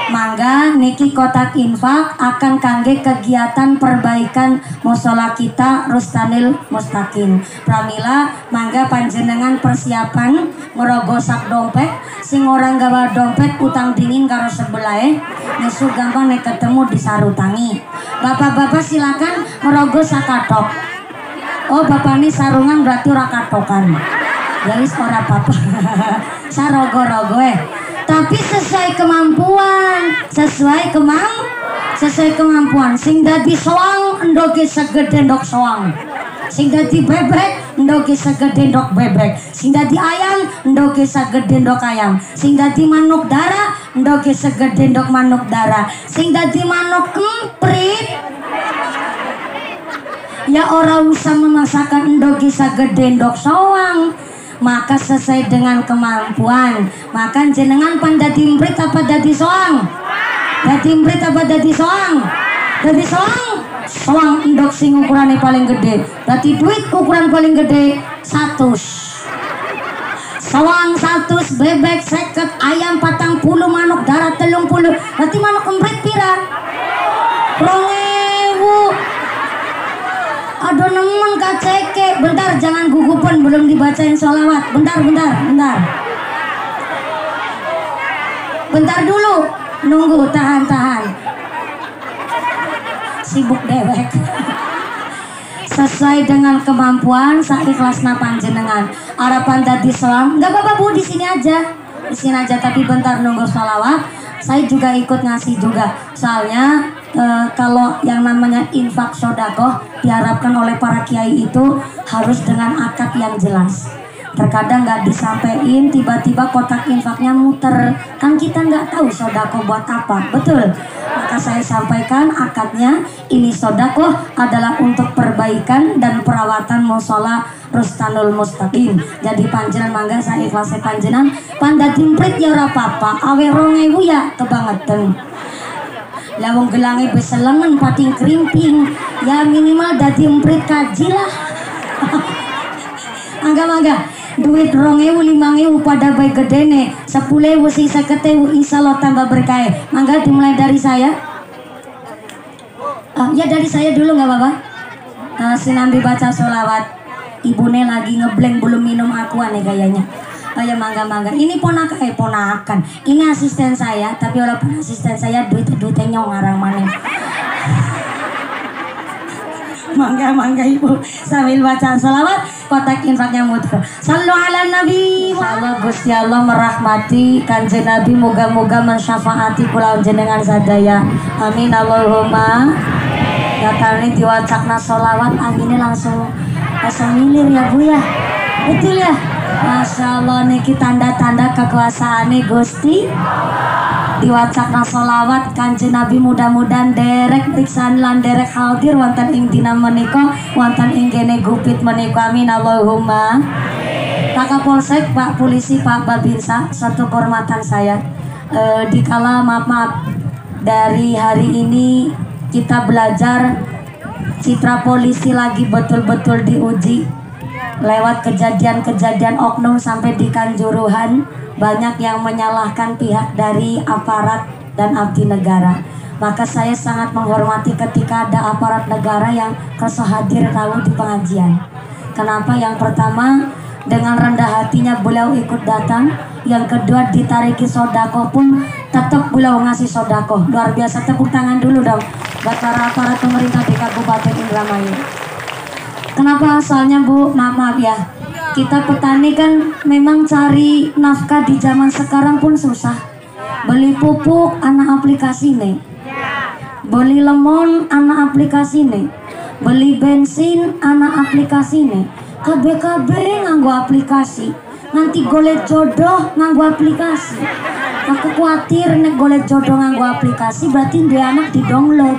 Mangga niki kotak infak akan kangge kegiatan perbaikan musola kita Rusnanil Muttaqin. Pramila mangga panjenengan persiapan merogosak dompet, sing orang gawa dompet utang dingin karo sebelahe nesu gampang nek ketemu disarutangi. Bapak-bapak silakan merogos sakatok. Oh bapak ini sarungan berarti ora katokan. Jadi ora apa-apa. Sarogo-rogo tapi sesuai kemampuan, sesuai kemampuan. Sing dadi soang endoge segede ndok soang, sing dadi bebek endoge segede ndok bebek, sing dadi ayam endoge segede ndok ayam, sing dadi manuk dara endoge segede ndok manuk dara, sing dadi manuk emprit ya ora usah memaksakan endoge segede ndok soang. Maka sesuai dengan kemampuan. Maka jenengan pan dadi emprit apa dadi soang? Dadi emprit apa dadi soang? Dadi soang. Soang endok sing ukurannya paling gede. Dadi duit ukuran paling gede 100. Soang 100, bebek 50, ayam 40, manuk darah 30. Berarti manuk emprit pira? 2000. Aduh nemen kaceke. Bentar jangan gugupan belum dibacain sholawat. Bentar dulu. Nunggu tahan. Sibuk dewek. Sesuai dengan kemampuan saikhlasna panjenengan. Harapan tadi soang. Enggak apa-apa bu, di sini aja. Tapi bentar nunggu sholawat. Saya juga ikut ngasih juga. Soalnya kalau yang namanya infak sodakoh diharapkan oleh para kiai itu harus dengan akad yang jelas. Terkadang nggak disampaikan, tiba-tiba kotak infaknya muter, kan kita nggak tahu sodakoh buat apa, betul? Maka saya sampaikan akadnya, ini sodakoh adalah untuk perbaikan dan perawatan musola Rusnanil Muttaqin. Jadi panjenengan mangga saya ikhlasnya panjenengan, panda timprit ya ora apa-apa, awe 2000 ya kebangetan. Lawang gelange beselengan pating krimping, ya minimal dadi emprit kaji lah. Mangga duit 2000 5000 pada baik gede nih 10.000 sing 50.000 insyaallah tambah berkah. Mangga dimulai dari saya. Ya dari saya dulu nggak apa-apa. Sinambi baca sholawat. Ibune lagi ngeblank belum minum aqua nih kayaknya. Ya mangga. Ini ponakan. Ini asisten saya, tapi walaupun asisten saya duitnya nyong ngarang maning. Mangga ibu sambil baca sholawat kotak infaknya muter. Sallu ala nabi. Allah Gusti Allah merahmati kanjeng Nabi, moga-moga mensyafaati kula jenengan sadaya. Amin Allahumma. Datane diwacakna sholawat anginnya langsung milir ya bu ya. Betul ya. Masya Allah niki tanda-tanda kekuasaane Gusti. Diwacakna sholawat kanjeng Nabi, mudah-mudahan derek pisan lan derek hadir wonten ing dina menika, wonten ing kene gupit menika. Amin Allahumma. Pak Kapolsek, Pak Polisi, Pak Babinsa, satu kehormatan saya. Dikala maaf dari hari ini kita belajar citra polisi lagi betul-betul diuji lewat kejadian-kejadian oknum sampai di Kanjuruhan. Banyak yang menyalahkan pihak dari aparat dan abdi negara. Maka saya sangat menghormati ketika ada aparat negara yang kerso hadir tahu di pengajian. Kenapa? Yang pertama, dengan rendah hatinya beliau ikut datang. Yang kedua, ditariki sodako pun tetap beliau ngasih sodako. Luar biasa, tepuk tangan dulu dong buat para pemerintah di Kabupaten Indramayu. Kenapa? Soalnya Bu, maaf ya, kita petani kan memang cari nafkah di zaman sekarang pun susah. Beli pupuk anak aplikasi nih, beli lemon anak aplikasi nih, beli bensin anak aplikasi nih, KB nganggo aplikasi, nanti golek jodoh nganggo aplikasi. Aku khawatir nek golek jodoh nganggo aplikasi berarti dia anak di download.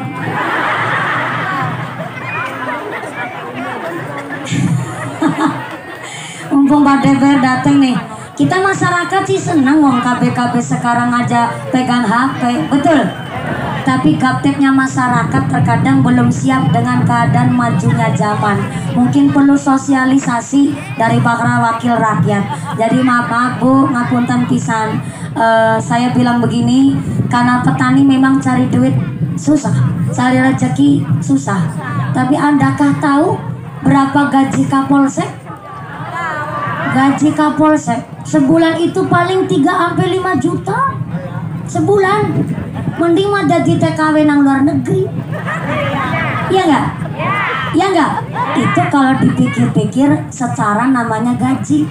Mumpung Pak DPR dateng nih, kita masyarakat sih senang wong KB sekarang aja pegang HP, betul. Tapi gapteknya masyarakat terkadang belum siap dengan keadaan majunya zaman. Mungkin perlu sosialisasi dari para wakil rakyat. Jadi maaf Bu, ngapunten pisan. Saya bilang begini, karena petani memang cari duit susah, cari rezeki susah. Tapi Andakah tahu berapa gaji Kapolsek? Gaji Kapolsek sebulan itu paling 3-5 juta sebulan. Mending mah jadi TKW nang luar negeri. Iya enggak? Iya enggak? Itu kalau dipikir-pikir secara namanya gaji.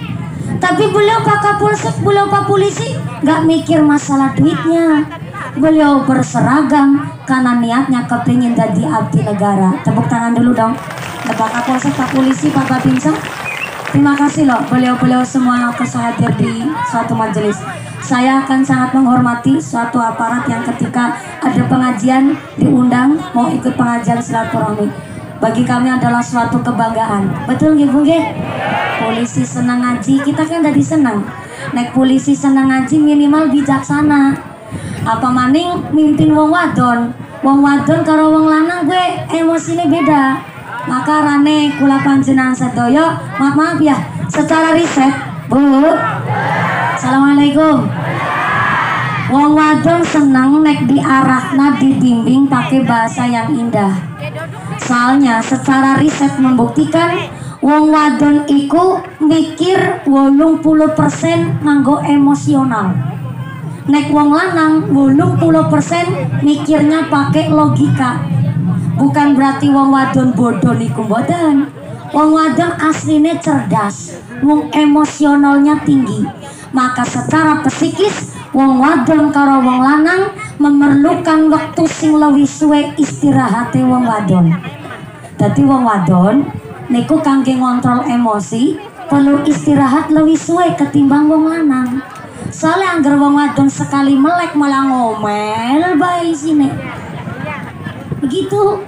Tapi beliau Pak Kapolsek, beliau Pak Polisi nggak mikir masalah duitnya. Beliau berseragam karena niatnya kepingin jadi abdi negara. Tepuk tangan dulu dong. Pak Kapolsek, Pak Polisi, Pak Babinsa. Terima kasih loh beliau-beliau semua hadir di suatu majelis. Saya akan sangat menghormati suatu aparat yang ketika ada pengajian diundang mau ikut pengajian silaturahmi. Bagi kami adalah suatu kebanggaan. Betul nggih Bu nggih? Polisi senang ngaji, kita kan jadi senang. Nek polisi senang ngaji minimal bijaksana. Apa maning mimpin wong wadon. Wong wadon karo wong lanang gue emosine beda. Maka rane kula panjenengan sedaya, maaf ya, secara riset, Bu. Assalamualaikum. Wong wadon seneng nek diarahna dibimbing pakai bahasa yang indah. Soalnya secara riset membuktikan wong wadon iku mikir 80% nganggo emosional. Nek wong lanang 80% mikirnya pakai logika. Bukan berarti wong wadon bodoh niku mboten. Wong wadon aslinya cerdas, wong emosionalnya tinggi. Maka secara psikis wong wadon karo wong lanang memerlukan waktu sing luwih suwe istirahate wong wadon. Dadi wong wadon niku kangge ngontrol emosi perlu istirahat luwih suwe ketimbang wong lanang. Soalnya anggar wong wadon sekali melek malah ngomel bae sini. Begitu.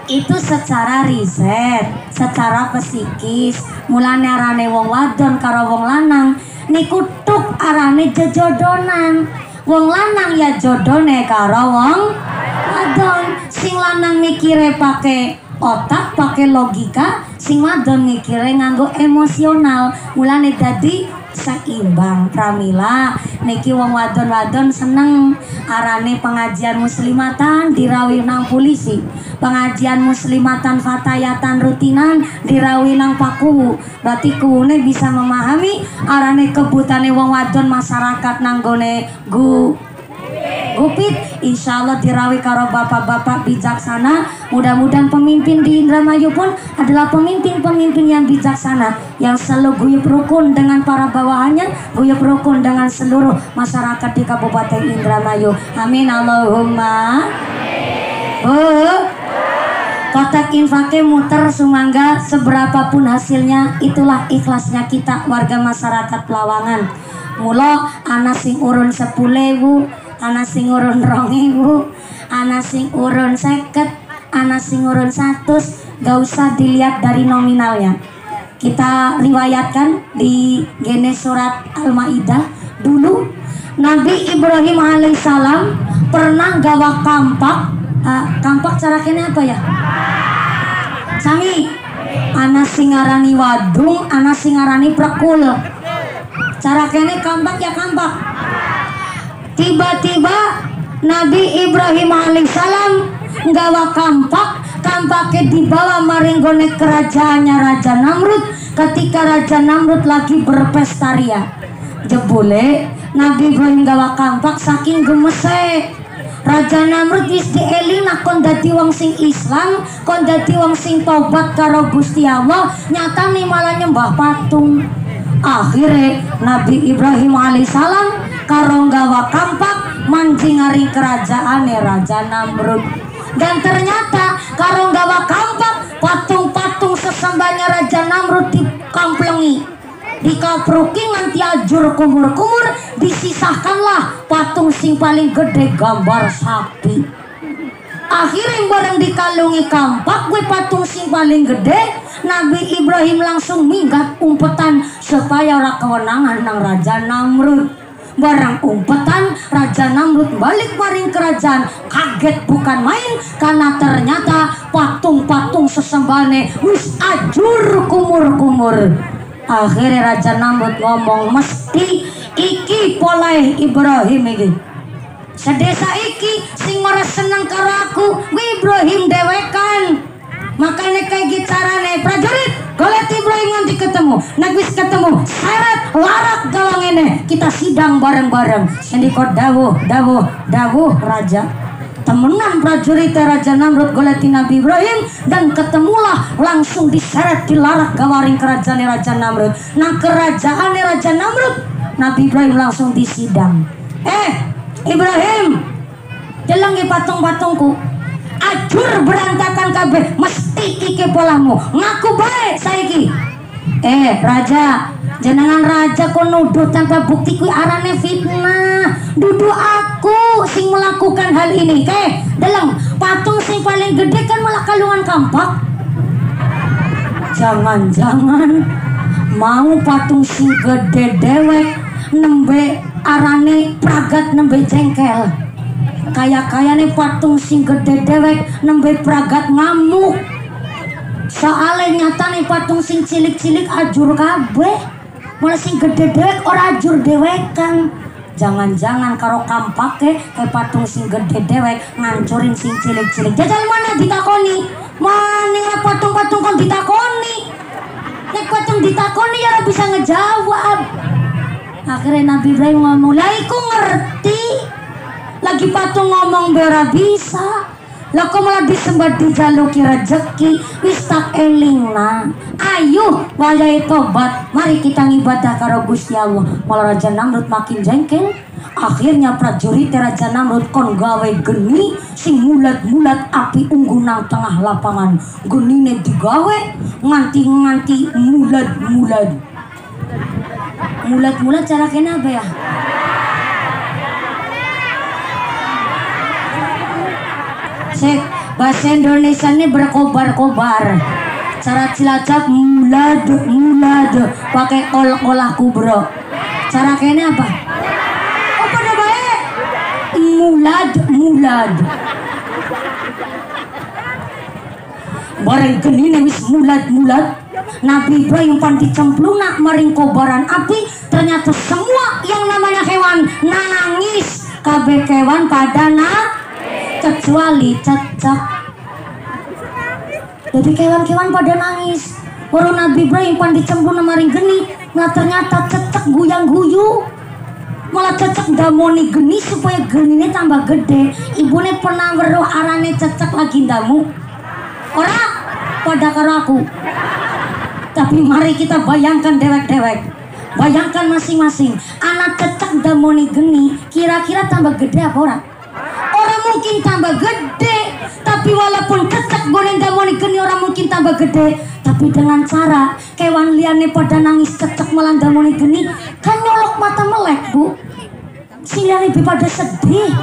Itu secara riset, secara psikis. Mulane arane wong wadon karo wong lanang niku tuk arane jejodonan. Wong lanang ya jodone karo wong wadon. Sing lanang mikire pakai otak, pakai logika, sing wadon mikire nganggo emosional. Mulane dadi seimbang. Pramila niki wong wadon-wadon seneng arane pengajian muslimatan dirawi nang polisi, pengajian muslimatan fatayatan rutinan dirawi nang paku. Berarti kuune bisa memahami arane kebutane wong wadon masyarakat nanggone Gupit. Insya Allah dirawi karo bapak-bapak bijaksana. Mudah-mudahan pemimpin di Indramayu pun adalah pemimpin-pemimpin yang bijaksana, yang selalu guyup rukun dengan para bawahannya, guyup rukun dengan seluruh masyarakat di Kabupaten Indramayu. Amin Allahumma. Kotak infake muter sumangga seberapapun hasilnya, itulah ikhlasnya kita warga masyarakat Pelawangan. Mula ana sing urun 10.000, ana sing urun 2.000, ana sing urun 50, ana sing urun 100. Gak usah dilihat dari nominalnya. Kita riwayatkan di Genesis surat Al-Maidah, dulu Nabi Ibrahim alaihissalam pernah gawa kampak. Kampak cara kene apa ya? Sami. Ana sing ngarani wadung, ana sing ngarani prekul. Cara kene kampak ya kampak. Tiba-tiba Nabi Ibrahim alaihissalam nggawa kampak. Kampaknya dibawa maringgone kerajaannya Raja Namrud ketika Raja Namrud lagi berpesta ria. Jebule Nabi Ibrahim nggawa kampak saking gemese. Raja Namrud wis dielingna kon dadi wong sing Islam, kon dadi wong sing tobat karo Gusti Allah, nyatane malah nyembah patung. Akhirnya Nabi Ibrahim alaihissalam karo nggawa kampak mancing hari kerajaane Raja Namrud. Dan ternyata karo nggawa kampak patung-patung sesembahnya Raja Namrud dikamplengi, dikapruki nganti ajur kumur-kumur, disisahkanlah patung sing paling gede gambar sapi. Akhirnya bareng dikalungi kampak gue patung sing paling gede, Nabi Ibrahim langsung minggat umpetan supaya ora kewenangan nang Raja Namrud. Barang umpetan Raja Namrud balik maring kerajaan, kaget bukan main karena ternyata patung-patung sesembahane wis ajur kumur-kumur. Akhirnya Raja Namrud ngomong, mesti iki polahe Ibrahim iki. Sedesa iki sing ora seneng karo aku, gue Ibrahim dewekan. Makanya kayak gitu carane, prajurit golet Ibrahim nanti ketemu. Nek wis ketemu seret larak gawang ini, kita sidang bareng-bareng. Sendiko dawuh raja. Temenan prajurit Raja Namrud goleti Nabi Ibrahim dan ketemulah langsung diseret dilarak gawaring kerajaan Raja Namrud. Nang kerajaan Raja Namrud, Nabi Ibrahim langsung disidang. Ibrahim, delengi patung-patungku ajur berantakan kabeh, mesti iki polahmu. Ngaku bae saiki. Raja, jenengan raja kok nuduh tanpa bukti kuwi arane fitnah. Dudu aku sing melakukan hal ini. Deleng patung sing paling gede kan malah kalungan kampak. Jangan-jangan mau patung sing gede dewek nembe arane pragat nembe jengkel. Kaya nih patung sing gede dewek nembe pragat ngamuk. Soalnya nyata nih patung sing cilik-cilik ajur kabeh, malah sing gede dewek ora ajur dewekan. Jangan-jangan karo kampake kayak patung sing gede dewek ngancurin sing cilik-cilik. Jajal mana ditakoni? Maning patung-patung kon ditakoni. Nek patung ditakoni ya bisa ngejawab. Akhirnya Nabi Ibrahim ngomong, lah iku ngerti. Lagi patung ngomong bera bisa. Lah kok malah disembah dijaluki rezeki. Wis tak elingna. Ayo wayahe tobat, mari kita ngibadah karo Gusti Allah. Malah Raja Namrud makin jengkel. Akhirnya prajurit Raja Namrud kon gawe geni sing mulat-mulat api unggu nang tengah lapangan. Genine digawe nganti mulat-mulat. Mulat-mulat cara kena apa ya? Sek, bahasa Indonesia ini berkobar-kobar. Cara Cilacap mulad, pakai olah kubro. Cara kena apa? Oh pada baik. Mulad. Bareng genine wis mulat. Nabi Ibrahim pan dicemplungna maring kobaran api, ternyata semua yang namanya hewan nangis. Kabeh kewan pada kecuali cecak. Jadi kewan-kewan pada nangis. Baru Nabi Ibrahim pan dicemplungna maring geni, nah ternyata cecak guyang-guyu. Malah cecak damoni geni supaya genine tambah gede. Ibune pernah weruh arane cecak lagi ndamu. Ora pada karo aku. Tapi mari kita bayangkan dewek-dewek. Bayangkan masing-masing. Anak cecak damoni geni kira-kira tambah gede apa ora? Orang mungkin tambah gede. Tapi walaupun cecak goreng damoni geni orang mungkin tambah gede. Tapi dengan cara kewan liane pada nangis cecak malah damoni geni, kan nyolok mata melek bu. Si liane pada sedih.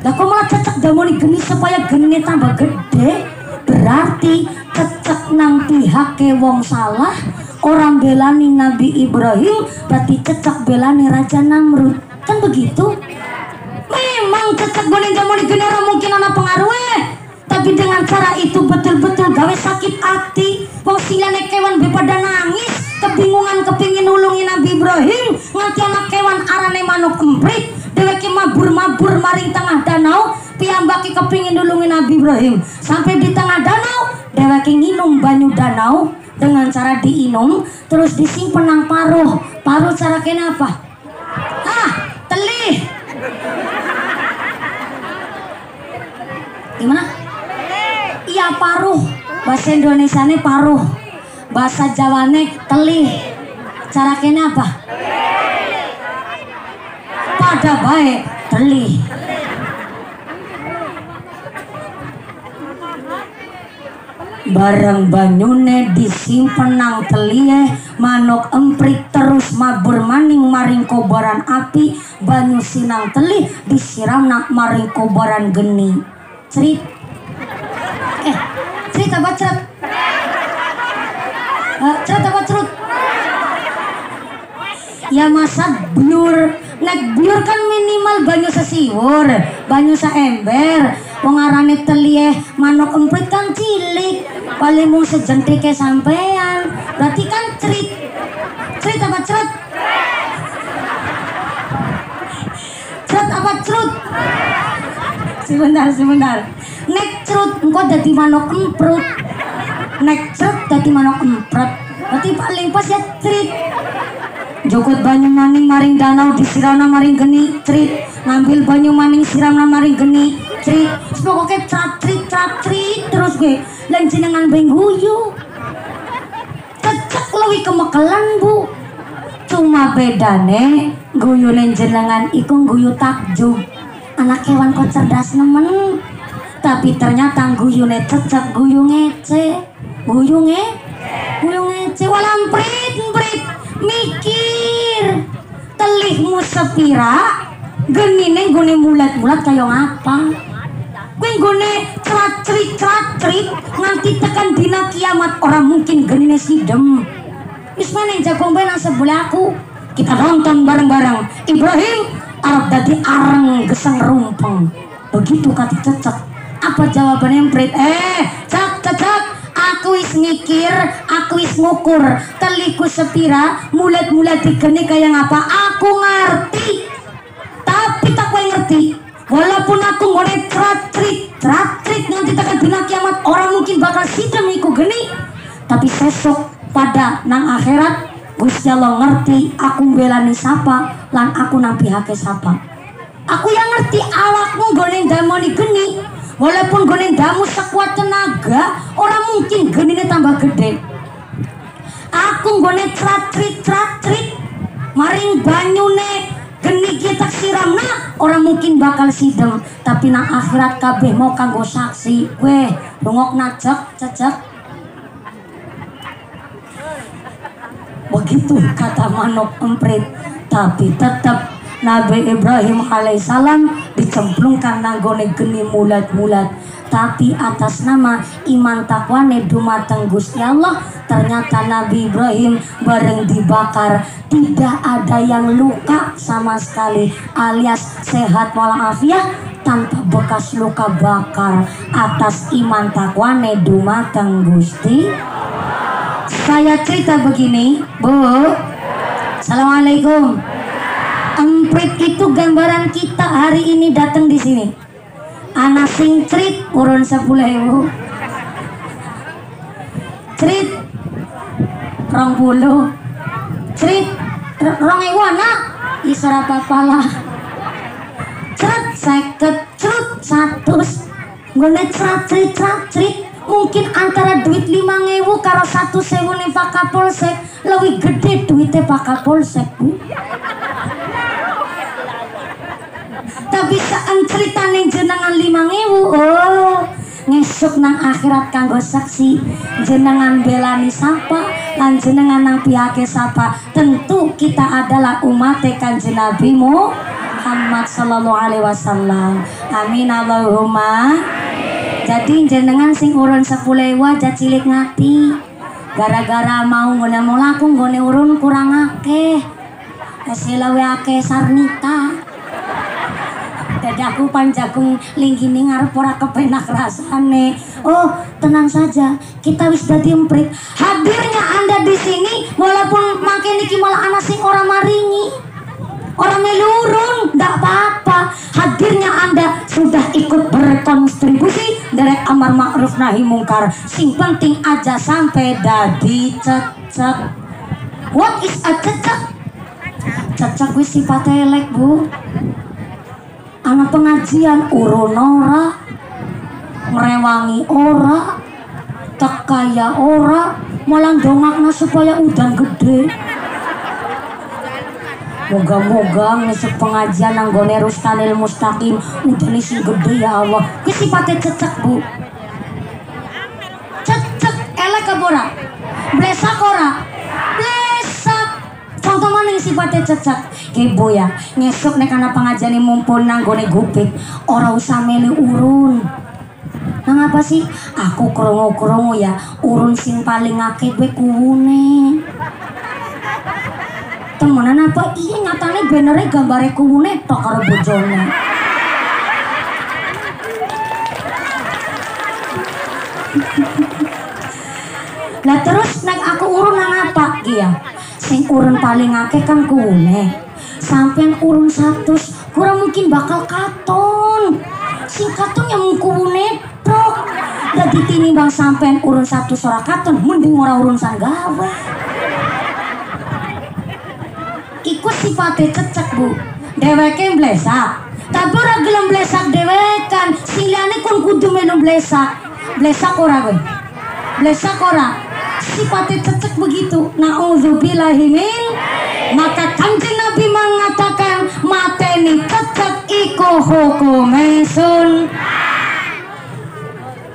Lah kok malah cecak damoni geni supaya geni tambah gede. Berarti cecek nang pihak wong salah, orang belani Nabi Ibrahim, berarti cecek belani Raja Namrud. Kan begitu? Memang cecek goning damoni geni orang mungkin anak pengaruhnya, tapi dengan cara itu betul-betul gawe sakit hati. Wong silane kewan pada nangis, kebingungan kepingin nulungi Nabi Ibrahim, nganti anak kewan arane manuk emprit, dheweke mabur-mabur maring tengah danau. Piyambaki kepingin nulungi Nabi Ibrahim. Sampai di tengah danau, dheweke nginum banyu danau dengan cara diinum, terus disimpen nang paruh. Paruh cara kena apa? Telih. Gimana? Iya paruh. Bahasa Indonesianya paruh. Bahasa Jawane telih. Cara kene apa? Pada baik telih. Barang banyune disimpen nang telie, manuk emprit terus mabur maning maring kobaran api, banyu sinang telih disiram nak maring kobaran geni. Cerit cerit apa ceret? Ceret apa cerut? Ya masa blur. Nek blur kan minimal banyu sesiwur, banyu saember. Wong arane telie manuk emprit kan cilik, paling mung sejentike sampean. Berarti kan cerit. Cerit apa ceret? Ceret apa cerut? Sebentar. Nek cerut engko dadi manuk emprut. Nek ceret dadi manuk empret. Berarti paling pas ya cerit. Jokot banyu maning maring danau disiramna maring geni cerit, ngambil banyu maning siramna maring geni cerit. Pokoke tratrit terus gue lan jenengan beng guyu. Cecek luwih kemekelan Bu. Cuma bedane guyune jenengan iku guyu takjub. Anak kewan kok cerdas nemen. Tapi ternyata guyune cecek guyu ngece. Guyu ngece walamprit mikir telihmu sepira genine gone mulat-mulat kaya ngapa kowe gone crat-crit nganti tekan dina kiamat orang mungkin genine sidem wis meneh jagung bae nang sebelah aku kita nonton bareng-bareng Ibrahim arep dadi areng geseng rumpeng begitu kati cecek apa jawabannya emprit cek aku wis mikir, aku wis ngukur teliku sepira, mulat-mulat digeni kaya ngapa aku ngerti tapi tak kowe ngerti walaupun aku ngone tratrit nanti tekan dina kiamat orang mungkin bakal sidem iku geni tapi sesok pada nang akhirat Gusti Allah ngerti aku mbelani sapa lan aku nampihake sapa aku yang ngerti awakmu gone damoni geni walaupun gone damu sekuat tenaga orang mungkin genine tambah gede aku gone tratrit maring banyune geni kita siramna orang mungkin bakal sidem tapi nang akhirat kabeh mau kanggo saksi weh rungokna cecek begitu kata manuk emprit tapi tetap Nabi Ibrahim alaihissalam dicemplungkan nanggone geni mulat-mulat tapi atas nama iman takwane dumateng Gusti Allah ternyata Nabi Ibrahim bareng dibakar tidak ada yang luka sama sekali alias sehat walafiat tanpa bekas luka bakar atas iman takwane dumateng Gusti. Saya cerita begini Bu. Assalamualaikum. Emprit itu gambaran kita hari ini datang di sini. Anak sing cerit urun 10.000. Cerit 20. Cerit 2.000 anak. Isra papalah. Cerit 50, cerut 100. Ngone cerit. Mungkin antara duit 5.000 karo 1.000 ning Pak Kapolsek lebih gede duitnya Pak Kapolsek Bu. Tapi saat ceritane jenengan 5.000 ngesuk nang akhirat kanggo saksi jenengan belani sapa lan jenengan nampihake sapa tentu kita adalah umat Kanjeng Nabi Muhammad sallallahu alaihi wasallam amin Allahumma. Jadi jenengan sing urun 10.000 aja cilik ngati gara-gara mau ngone mulaku ngone urun kurang akeh eselawe akeh sarnita jadi aku panjagung linggini ngarep ora kepenak rasane. Oh tenang saja kita wis dadi emprit hadirnya anda di sini walaupun makin niki malah anak sing ora maringi orang melurun ndak apa-apa hadirnya anda sudah ikut berkontribusi derek amar ma'ruf nahi mungkar sing penting aja sampai dadi cecek. What is a cecek? Cecek wis sifatnya elek Bu. Anak pengajian urunora Ngrewangi ora, tekaya ora, malah dongakna supaya udan gede. Moga-moga ngesuk pengajian nanggone Rustanil Mustaqim udan sing gede ya Allah. Ki sipate cecek Bu. Cecek elek ora? Blesak ora? Blesak. Contoh maning sipate cecek. Ki Bu ya, ngesuk nek ana pengajian mumpul nanggone gupit, ora usah meli urun. Nang apa sih? Aku krungu-krungu ya, urun sing paling akeh kuwi kuwune. Temenan apa iya nyatane banere gambare kuwune tok karo bojone. Lah terus nek aku urun nang apa iya? Sing urun paling akeh kan kuwune. Sampeyan urun 100 kurang mungkin bakal katon. Sing katon yang kuwune tok. Dadi tinimbang sampeyan urun 100 ora katon, mending ora urun sanggawe. Iku sifate cecek Bu. Dheweke blesak. Tapi ora gelem blesak dhewekan. Sing liyane kon kudu melu blesak. Blesak ora kowe? Blesak ora? Sifate cecek begitu. Nauzubillahi min. Maka Kanjeng Nabi mengatakan mateni cecek iku hukume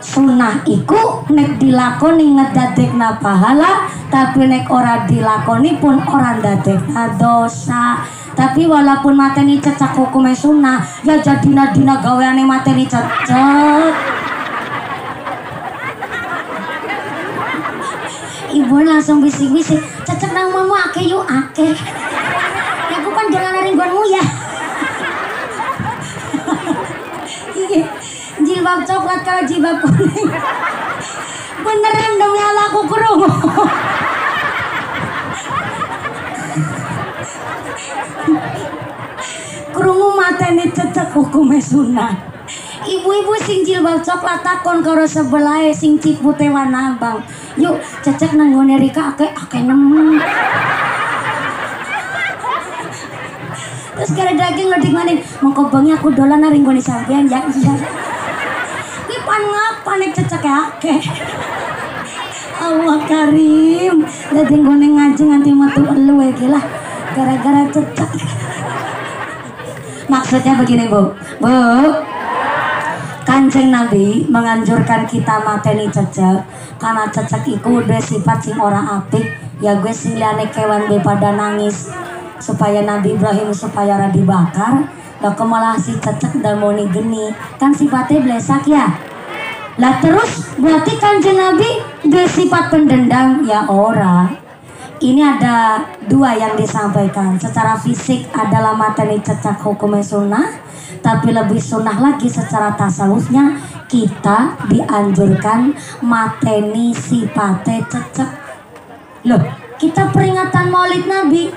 sunnah iku nek dilakoni ngedadekna pahala, tapi nek ora dilakoni pun ora ndadekna dosa. Tapi walaupun mateni cecak hukume sunnah, ya jadina dina gaweane mateni cecek. Ibu langsung bisik-bisik, cecek nang mamu akeh yuk akeh. Ya bukan jangan ringgonmu ya. Jilbab coklat kalau jilbab kuning. Beneran demi Allah aku kerungu. Kerungu mateni cecek hukume sunnah. Ibu-ibu sing jilbab coklat takon karo sebelahe sing cipute warna abang. Yuk cecek nang ngone Rika akeh nemen. Terus kare daging ngedik maning mongko bengi aku dolan nang nggone sampean ya iya. Pan ngapa nek cecek akeh. Allah Karim. Dadi nggone ngaji nganti metu elu iki lah gara-gara cecek. Maksudnya begini Bu. Bu, Kanjeng Nabi menganjurkan kita mateni cecek karena cecek iku udah sifat sing ora apik. Ya gue sing liyane kewan be pada nangis supaya Nabi Ibrahim supaya ora dibakar. Lah malah si cecek dan moni geni kan sifatnya blesak ya. Lah terus berarti Kanjeng Nabi bersifat pendendam ya ora. Ini ada dua yang disampaikan. Secara fisik adalah mateni cecak hukumnya sunnah, tapi lebih sunnah lagi secara tasawufnya kita dianjurkan mateni sifate cecek. Loh, kita peringatan Maulid Nabi,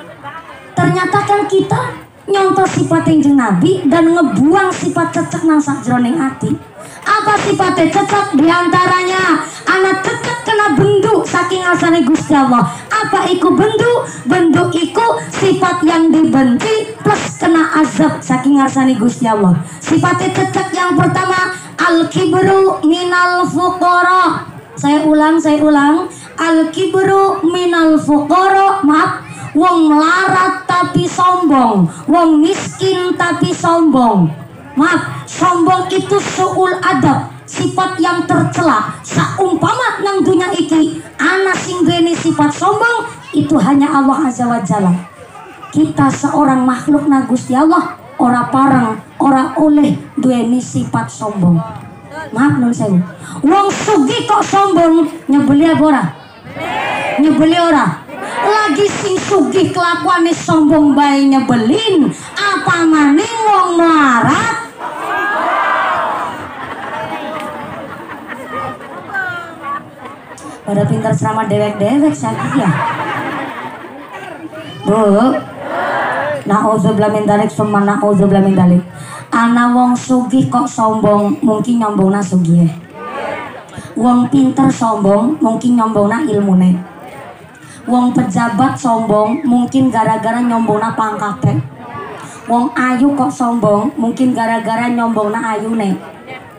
ternyata kan kita nyontoh sifat Kanjeng Nabi dan ngebuang sifat cecek nang sakjroning ati. Apa sifatnya cecek? Diantaranya anak cecek kena bendu saking asane Gusti Allah. Apa iku bendu? Bendu iku sifat yang dibenci plus kena azab saking asane Gusti Allah. Sifatnya cecek yang pertama al-kibru minal fuqara. Saya ulang. Al-kibru minal fuqara. Maaf, wong melarat tapi sombong, wong miskin tapi sombong. Maaf, sombong itu suul adab, sifat yang tercela. Saumpama nang dunya iki ana sing duweni sifat sombong, itu hanya Allah Azza wa Jalla. Kita seorang makhluk na Gusti Allah ora pareng, ora oleh duweni sifat sombong. Maaf nun sewu. Wong sugih kok sombong, nyebeli apa ora? Nyebeli ora? Lagi sing sugih kelakuane sombong bae nyebelin, apa maning wong melarat. Pada pintar ceramah dewek-dewek sakit ya. Bu, na'udzubillah min dzalik summa na'udzubillah min dzalik. Ana wong sugih kok sombong, mungkin nyombongna sugih. Wong pinter sombong, mungkin nyombongna ilmune. Wong pejabat sombong, mungkin gara-gara nyombongna pangkate. Wong ayu kok sombong, mungkin gara-gara nyombongna ayune.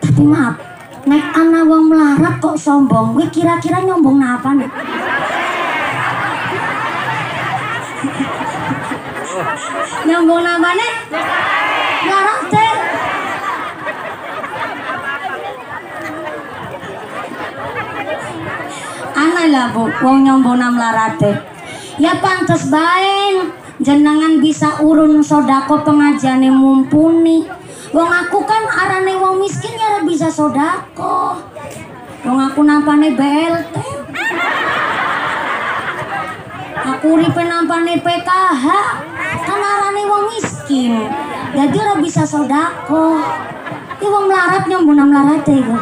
Tapi maaf, Nek ana wong melarat kok sombong, gue kira-kira nyombong apa nih? Nyombong apa nih? Melarat teh. Aneh lah bu, wong nyombong melarat teh. Ya pantes bae, jenengan bisa urun sodako pengajiane mumpuni. Wong aku kan arane wong miskin ya bisa sodako. Wong aku nampane BLT. Aku uripe nampane PKH. Kan arane wong miskin. Jadi ora bisa sodako. Ki wong melarat nyombong melarat iku.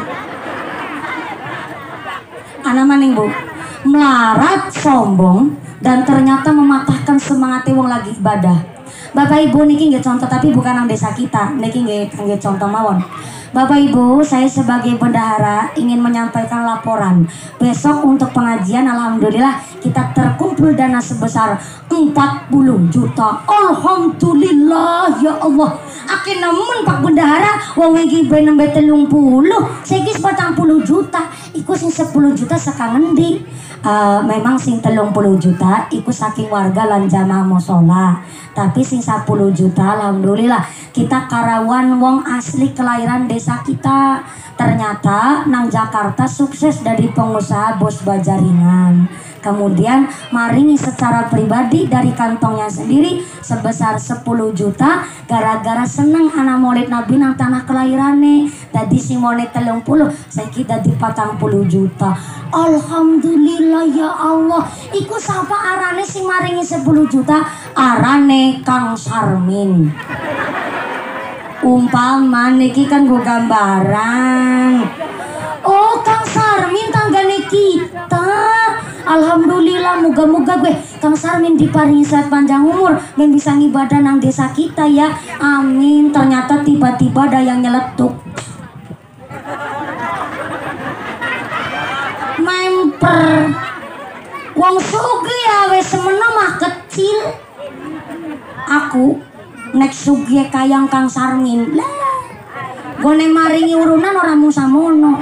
Ana maning Bu. Melarat, sombong dan ternyata mematahkan semangat wong lagi ibadah. Bapak Ibu niki nggih contoh tapi bukan nang desa kita. Niki nggih contoh mawon. Bapak Ibu, saya sebagai bendahara ingin menyampaikan laporan. Besok untuk pengajian alhamdulillah kita terkumpul dana sebesar 40 juta. Alhamdulillah ya Allah. Akhir namun Pak Bendahara wong iki ben nembe 30, saiki 40 juta. Iku sing 10 juta saka ngendi? Memang sing 30 juta iku saking warga lan jamaah mushola. Tapi sing 10 juta alhamdulillah kita karawan wong asli kelahiran desa kita. Ternyata nang Jakarta sukses dari pengusaha bos bajaringan. Kemudian maringi secara pribadi dari kantongnya sendiri sebesar 10 juta gara-gara seneng anak maulid Nabi nang tanah kelahirane. Tadi si monet 30, saiki dadi 40 juta. Alhamdulillah ya Allah. Iku sapa arane sing maringi 10 juta? Arane Kang Sarmin. Umpama niki kan gue gambaran. Oh Kang Sarmin tanggane kita. Alhamdulillah moga-moga gue Kang Sarmin diparingi sehat panjang umur dan bisa ngibadah nang desa kita ya. Amin. Ternyata tiba-tiba ada yang nyeletuk. Memper. Wong sugi ya wes semena mah kecil. Aku nek sugi kayang Kang Sarmin lah. Gone maringi urunan orang musamono.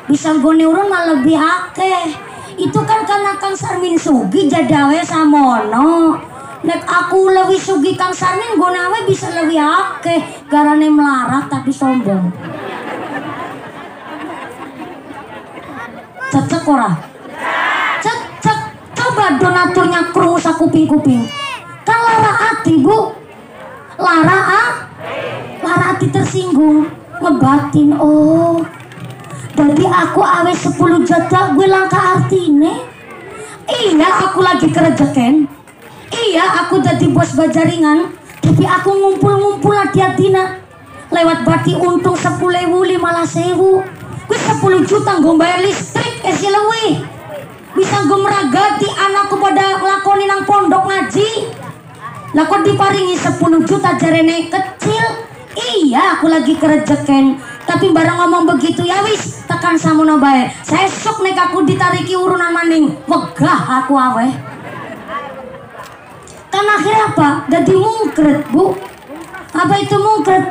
Bisa gone urun mah lebih akeh. Itu kan karena Kang Sarmin sugi jadawe samono. Nek aku lebih sugi Kang Sarmin gone awe bisa lebih akeh. Garane melarat tapi sombong. Cecek ora? Cecek. Coba donaturnya krungu sakuping-kuping. Kan lara hati Bu. Lara hati tersinggung. Ngebatin oh. Jadi aku awe 10 juta gue langka artine. Iya aku lagi kerejeken. Iya aku jadi bos bajaringan. Tapi aku ngumpul-ngumpul hati-hatina. Lewat bati untung 10.000 15.000. Gue 10 juta gue bayar listrik esilewi. Bisa gue meragati anakku pada ngelakoni nang pondok ngaji. Lah kok diparingi 10 juta jarene kecil. Iya aku lagi kerejeken. Tapi barang ngomong begitu ya wis tekan samono bae. Saya sok nek aku ditariki urunan maning wegah aku awe. Kan akhirnya apa? Dadi mungkret Bu. Apa itu mungkret?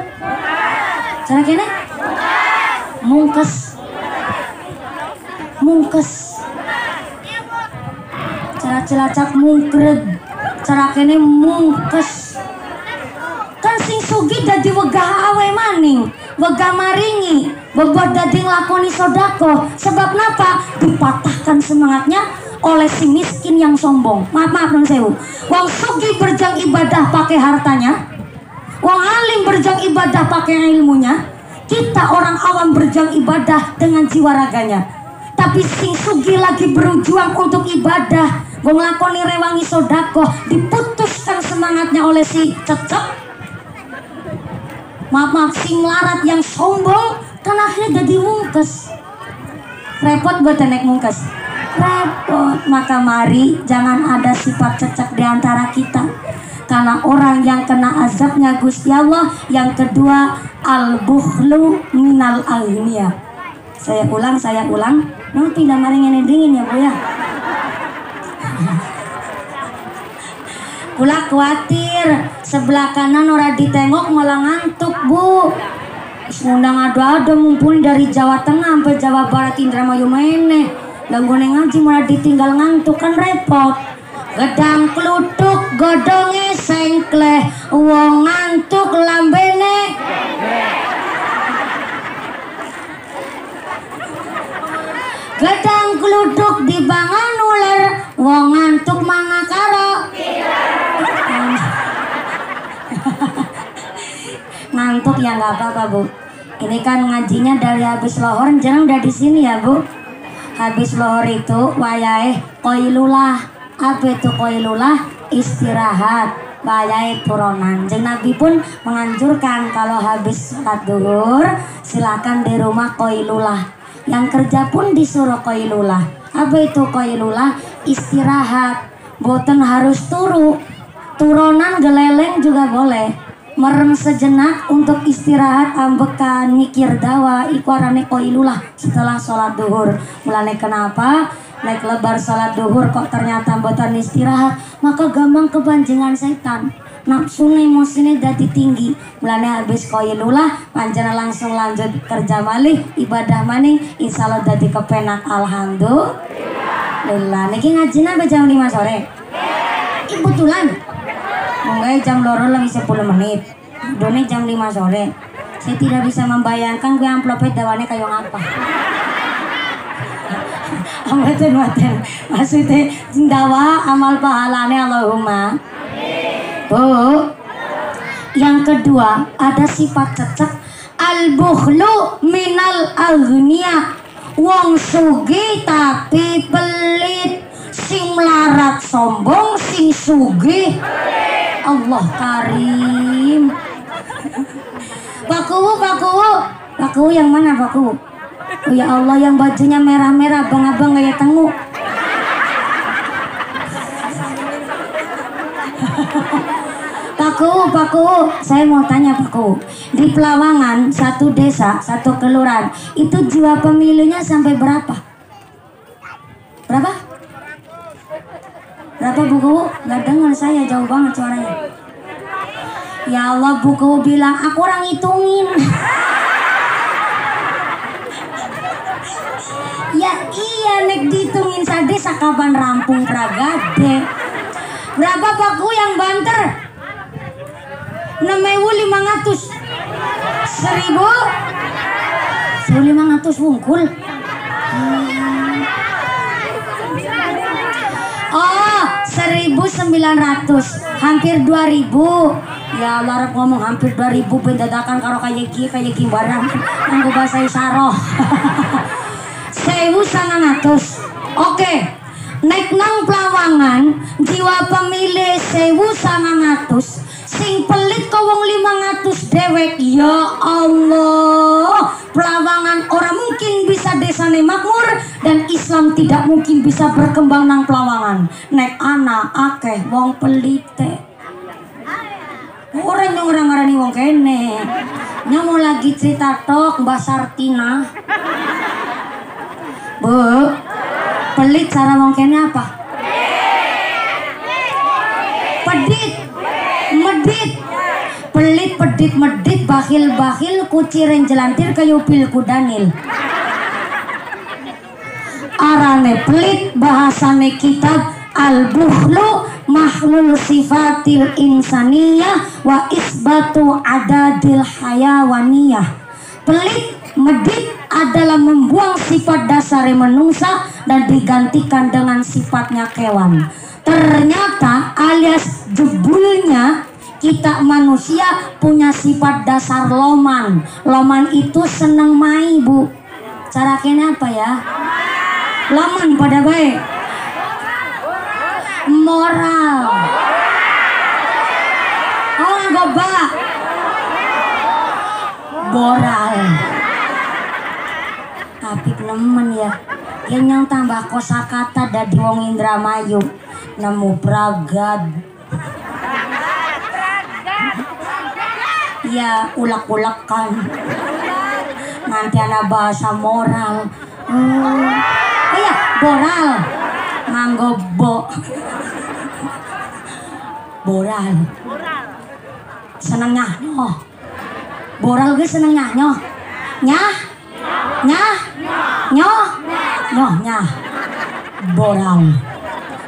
Cara kene? Mungkes. Cara celacap mungkret. Cara kene mungkes. Kan sing sugi dadi wegah awe maning. Wegah maringi, bobot dadi nglakoni sodako. Sebab napa? Dipatahkan semangatnya oleh si miskin yang sombong. Maaf nun sewu. Wong sugih berjang ibadah pakai hartanya. Wong alim berjang ibadah pakai ilmunya. Kita orang awam berjang ibadah dengan jiwa raganya. Tapi sing sugih lagi berjuang untuk ibadah, wong nglakoni rewangi sodako, diputuskan semangatnya oleh si cecek. Maaf si melarat yang sombong kan akhirnya jadi mungkes. Repot buat naik mungkes. Repot. Maka mari jangan ada sifat cecek di antara kita. Karena orang yang kena azabnya Gusti Allah. Yang kedua al-bukhlu minal aghnia. Saya ulang. Nang pindah maringin dingin ya Bu ya. Kula khawatir sebelah kanan ora ditengok malah ngantuk Bu. Ngundang ado-ado mumpuni dari Jawa Tengah sampai Jawa Barat Indramayu meneh. Langgone ngaji malah ditinggal ngantuk kan repot. Gedang kluthuk godhonge sengkleh, wong ngantuk lambene. Gedang kluthuk dibangan ular, wong ngantuk mangakara. Ngantuk ya nggak apa-apa Bu. Ini kan ngajinya dari habis lohor, jangan udah di sini ya Bu. Habis lohor itu wayahe qailulah. Apa itu qailulah? Istirahat. Wayahe turunan. Jeung Nabi pun menganjurkan kalau habis sholat duhur silakan di rumah qailulah. Yang kerja pun disuruh qailulah. Apa itu qailulah? Istirahat. Boten harus turu. Turunan geleleng juga boleh. Merem sejenak untuk istirahat ambekan mikir dawa ikuarane qailulah setelah sholat duhur. Mulane kenapa naik lebar sholat duhur kok ternyata boten istirahat, maka gampang kebanjengan setan, nafsu emosine dadi tinggi. Mulane habis qailulah panjenengan langsung lanjut kerja malih ibadah maning insyaallah dadi kepenak. Alhamdulillah. Niki ngajina sampai jam 5 sore. Kebetulan mulai jam 2 lagi 10 menit. Done jam 5 sore. Saya tidak bisa membayangkan gue amplopnya dawane kayak apa. Amaten maksudnya dawa amal pahalane Allahumma. Bu. Yang kedua ada sifat cecek al-bukhlu minal aghnia. Wong sugih tapi pelit, sing melarat sombong, sing sugih Allah karim. Paku yang mana Paku? Oh ya Allah, yang bajunya merah-merah, abang-abang kayak tengu. Paku, saya mau tanya Paku. Di Pelawangan, satu desa, satu kelurahan, itu jiwa pemilihnya sampai berapa? Berapa Buku? Gak dengar saya, jauh banget suaranya. Ya Allah, Buku bilang aku orang hitungin. Ya iya, nek dihitungin sade sakaban rampung pragade. Berapa Buku yang banter? 6.500. 1.500 wungkul. Oh, 1.900, hampir 2.000. Ya larap ngomong hampir 2.000 bendadakan karo kayak gini barang. Anggo bahasa isaroh. 1.900. Oke. Nek nang Pelawangan jiwa pemilih 1.900. Sing pelit kau wong 500 dewek. Ya Allah, Pelawangan orang mungkin bisa desane makmur dan Islam tidak mungkin bisa berkembang nang Pelawangan. Nek anak akeh wong pelite. Orang yang orang ngarani wong kene. Nya mau lagi cerita tok Mbak Sartina. Bu, pelit cara wong kene apa? Pedit. Medit, pelit, pedit, medit, bakhil, kuciren jelantir, kayupil kudanil. Arane pelit, bahasane kitab al-bukhlu mahlul sifatil insaniyah wa isbatu adadil hayawaniyah. Pelit, medit adalah membuang sifat dasar menungsa dan digantikan dengan sifatnya kewan. Ternyata alias jebulnya kita manusia punya sifat dasar loman. Loman itu seneng mai Bu. Cara kene apa ya? Loman pada baik. Moral. Oh goba. Moral. Tapi nemen ya. Yang tambah kosakata dadi wong Indramayu. Nemu pragad. Ya ulak-ulakan. Nanti ada bahasa moral. Oh iya, moral. Manggobo. Moral. Senengnya oh. Boral gue seneng nyoh. Nyah. Boral.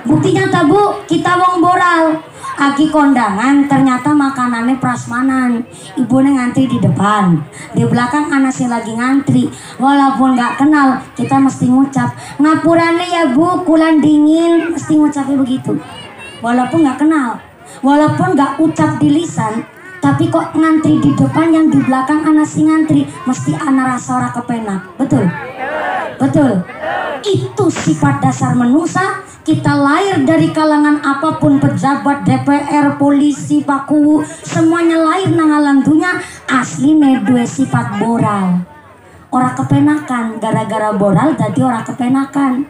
Bukti nyata Bu, kita wong boral. Agi kondangan ternyata makanannya prasmanan. Ibunya ngantri di depan, di belakang anaknya lagi ngantri. Walaupun gak kenal, kita mesti ngucap ngapurane ya Bu, kulan dingin. Mesti ngucapnya begitu. Walaupun gak kenal, walaupun gak ucap di lisan, tapi kok ngantri di depan yang di belakang anak si ngantri, mesti anak rasa ora kepenak. Betul? Betul. Itu sifat dasar manusia. Kita lahir dari kalangan apapun, pejabat, DPR, polisi, paku, semuanya lahir nang alam dunia asline dua sifat boral. Ora kepenakan, gara-gara boral jadi ora kepenakan.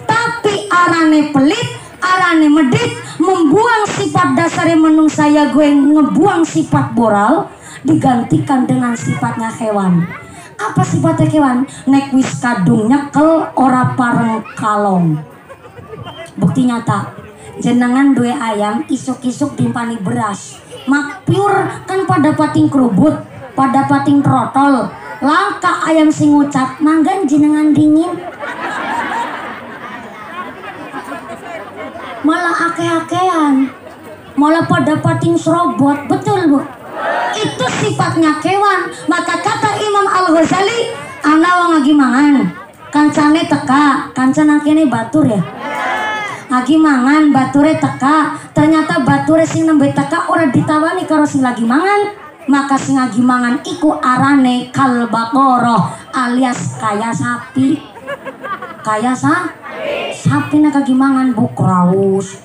Tapi arane pelit, arane medit, membuang sifat dasarnya menungsa ya gue ngebuang sifat boral, digantikan dengan sifatnya hewan. Apa sifatnya hewan? Nek wis kadung nyekel ora pareng kalong. Bukti nyata, jenengan dua ayam isuk-isuk timpani beras, makpur kan pada pating kerubut, pada pating trotol, langka ayam sing ngucap manggan jenengan dingin. Malah ake-akean, malah pada pating serobot. Betul Bu? Itu sifatnya kewan. Maka kata Imam Al-Ghazali, ana wong lagi mangan, kancane teka, kancana kene batur ya. Lagi mangan bature teka, ternyata bature sing nembe teka ora ditawani karo sing lagi mangan. Maka sing lagi mangan iku arane kalbaqoroh alias kaya sapi. Kaya sapi nak lagi mangan Bu, kraus.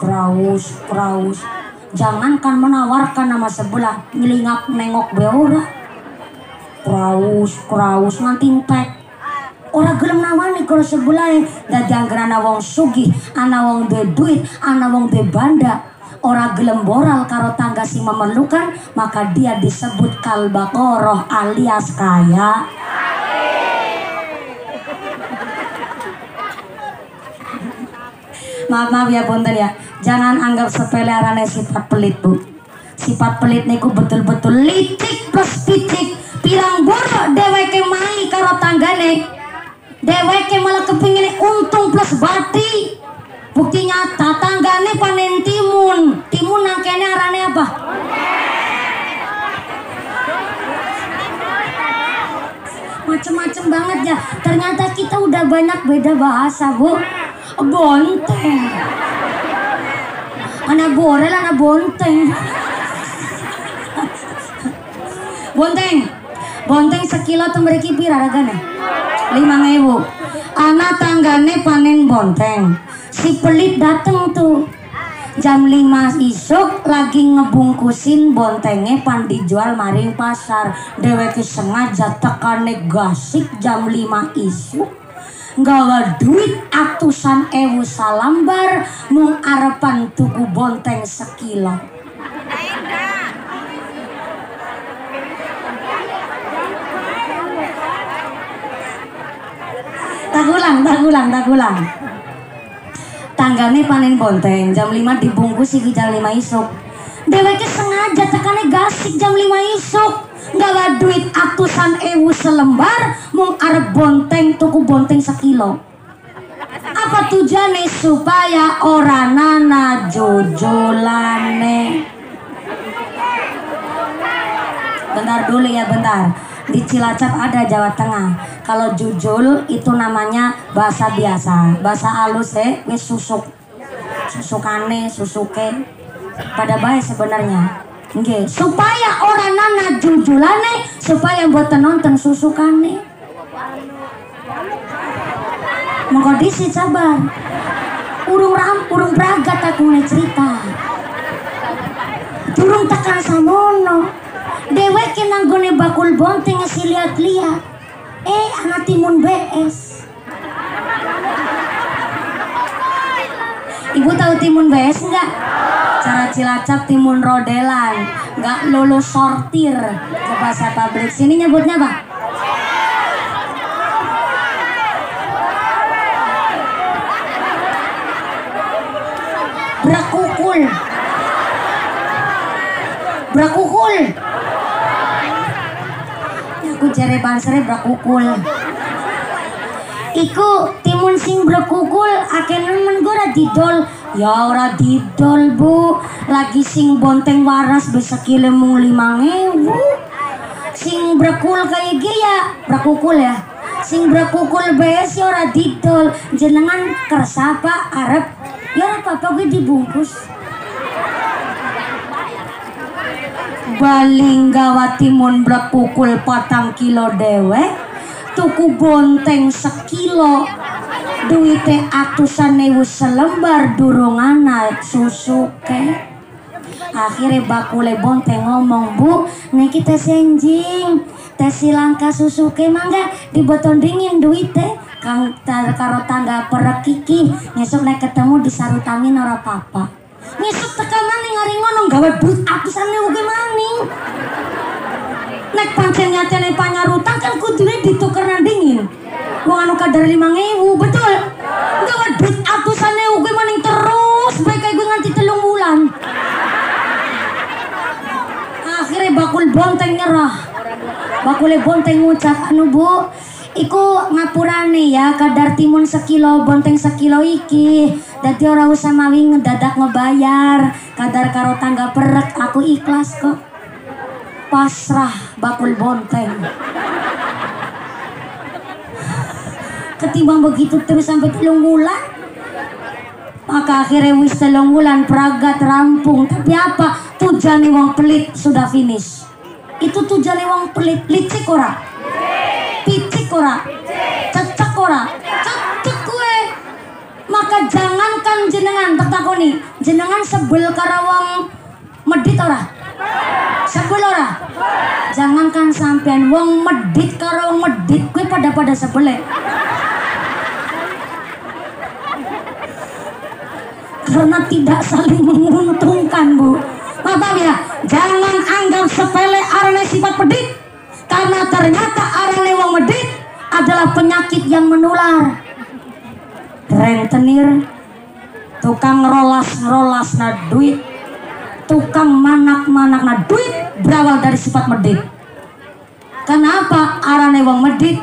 Jangankan menawarkan nama sebelah, ngelingap nengok beora. Kraus nganti entek. Orang gelem nawani kalau sebelah dadi anggaran wong sugih, ana wong duwe duit, ana wong duwe banda. Orang gelem boral karo tangga si memerlukan, maka dia disebut kalbaqoroh alias kaya. Maaf ya punten ya, jangan anggap sepele arane sifat pelit Bu. Sifat pelit niku betul-betul licik plus picik. Pirang bodoh dheweke mai karo tanggane. Dheweke malah kepingin untung plus bati. Bukti nyata tanggane panen timun. Timun nang kene arane apa? Macem-macem banget ya. Ternyata kita udah banyak beda bahasa Bu. Bonteng. Anak borel, anak bonteng. Bonteng sekilo tuh mereka pira harganya? 5.000. Anak tanggane panen bonteng. Si pelit dateng tuh jam 5 isuk lagi ngebungkusin bontengnya pan dijual maring pasar. Dheweke sengaja tekane gasik jam 5 isuk. Gawa duit atusan ewu salambar mung arepan tuku bonteng sekilo. Tagulang. Tanggane panen bonteng jam 5 dibungkus iki jam 5 isuk. Dheweke sengaja tekane gasik jam 5 isuk. Gawa duit atusan ewu selembar mung arep bonteng tuku bonteng sekilo. Apa tujuannya? Supaya ora nana jojolane. Bentar dulu ya, bentar. Di Cilacap ada Jawa Tengah. Kalau jujul itu namanya bahasa biasa, bahasa halus wis susukane, susuke. Pada baik sebenarnya. Nggih, supaya orang nana jujulane, supaya mboten nonton susukane. Monggo disi sabar. Urung bragat aku cerita. Durung tekan samono. Dheweke nanggone bakul bonteng si lihat-lihat. Anak timun BS. Ibu tahu timun BS enggak? Cara Cilacap timun rodelan, enggak lulus sortir ke bahasa pabrik. Sini nyebutnya apa? Brakukul. jere bansere brakukul. Iku timun sing brakukul akeh nemen ora didol. Ya ora didol Bu, lagi sing bonteng waras bisa kilo mung 5.000. Sing brakul kayak ya brakukul ya. Sing brakukul bees ya ora didol. Jenengan kersa apa arep ya ora apa-apa gue dibungkus. Baling gawa timun brakukul 4 kilo dewek, tuku bonteng 1 kilo. Duite atusan ewu selembar durung ana susuke. Akhirnya bakule bonteng ngomong, Bu, niki teh senjing, teh silangka susuke mangga diboton dingin duite. Kang karo tangga perek kiki, ngesuk nek ketemu disarutangin ora apa-apa. Ngesuk tekan maning ngari ngono gawe duit atusan ewu ge maning. Nek pancen nyatene panyarutang kan kudune ditukerna dingin. Wong anu kadar 5.000, betul? Gawe duit atusan ewu ge maning terus bae kae gue nganti 3 bulan. Akhirnya bakul bonteng nyerah. Bakule bonteng ngucap, anu Bu, iku ngapurane ya kadar timun 1 kilo, bonteng 1 kilo iki. Dadi ora usah mawi ngedadak ngebayar. Kadar karo tangga perek aku ikhlas kok. Pasrah bakul bonteng. Ketimbang begitu terus sampai 3 bulan. Maka akhirnya wis 3 bulan pragat rampung. Tapi apa? Tujuan wong pelit sudah finish. Itu tujuan wong pelit. Licik ora? Picik ora? Cecek ora? Cecek gue. Maka jangankan jenengan tak takoni, jenengan sebel karo wong medit ora? Sebel ora? Jangankan sampean wong medit karo wong medit gue pada sebele. Karena tidak saling menguntungkan Bu. Paham ya? Jangan anggap sepele arane sifat medit. Karena ternyata arane wong medit adalah penyakit yang menular. Rentenir, tukang rolas na duit, tukang manak na duit berawal dari sifat medit. Kenapa arane wong medit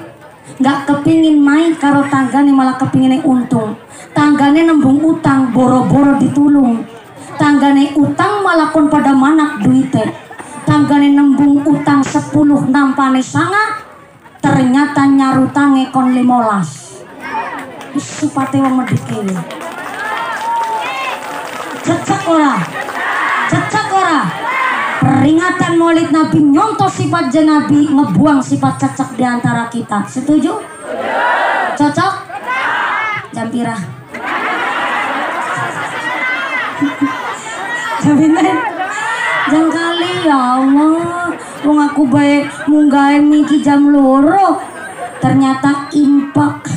nggak kepingin main karo tanggane malah kepingin untung. Tanggane nembung utang boro-boro ditulung. Tanggane utang malah kon pada manak duite. Tanggane nembung utang 10 nampane sangat, ternyata nyarutange kon 15. Supate wong medit kene. Cecek ora? Cecek ora? Peringatan Maulid Nabi nyontoh sifat jenabi, ngebuang sifat cecek di antara kita. Setuju? Cocok? Jam pirah? Jaminan? Jam kali ya Allah. Wong aku bae munggahe miki jam loro. Ternyata impak.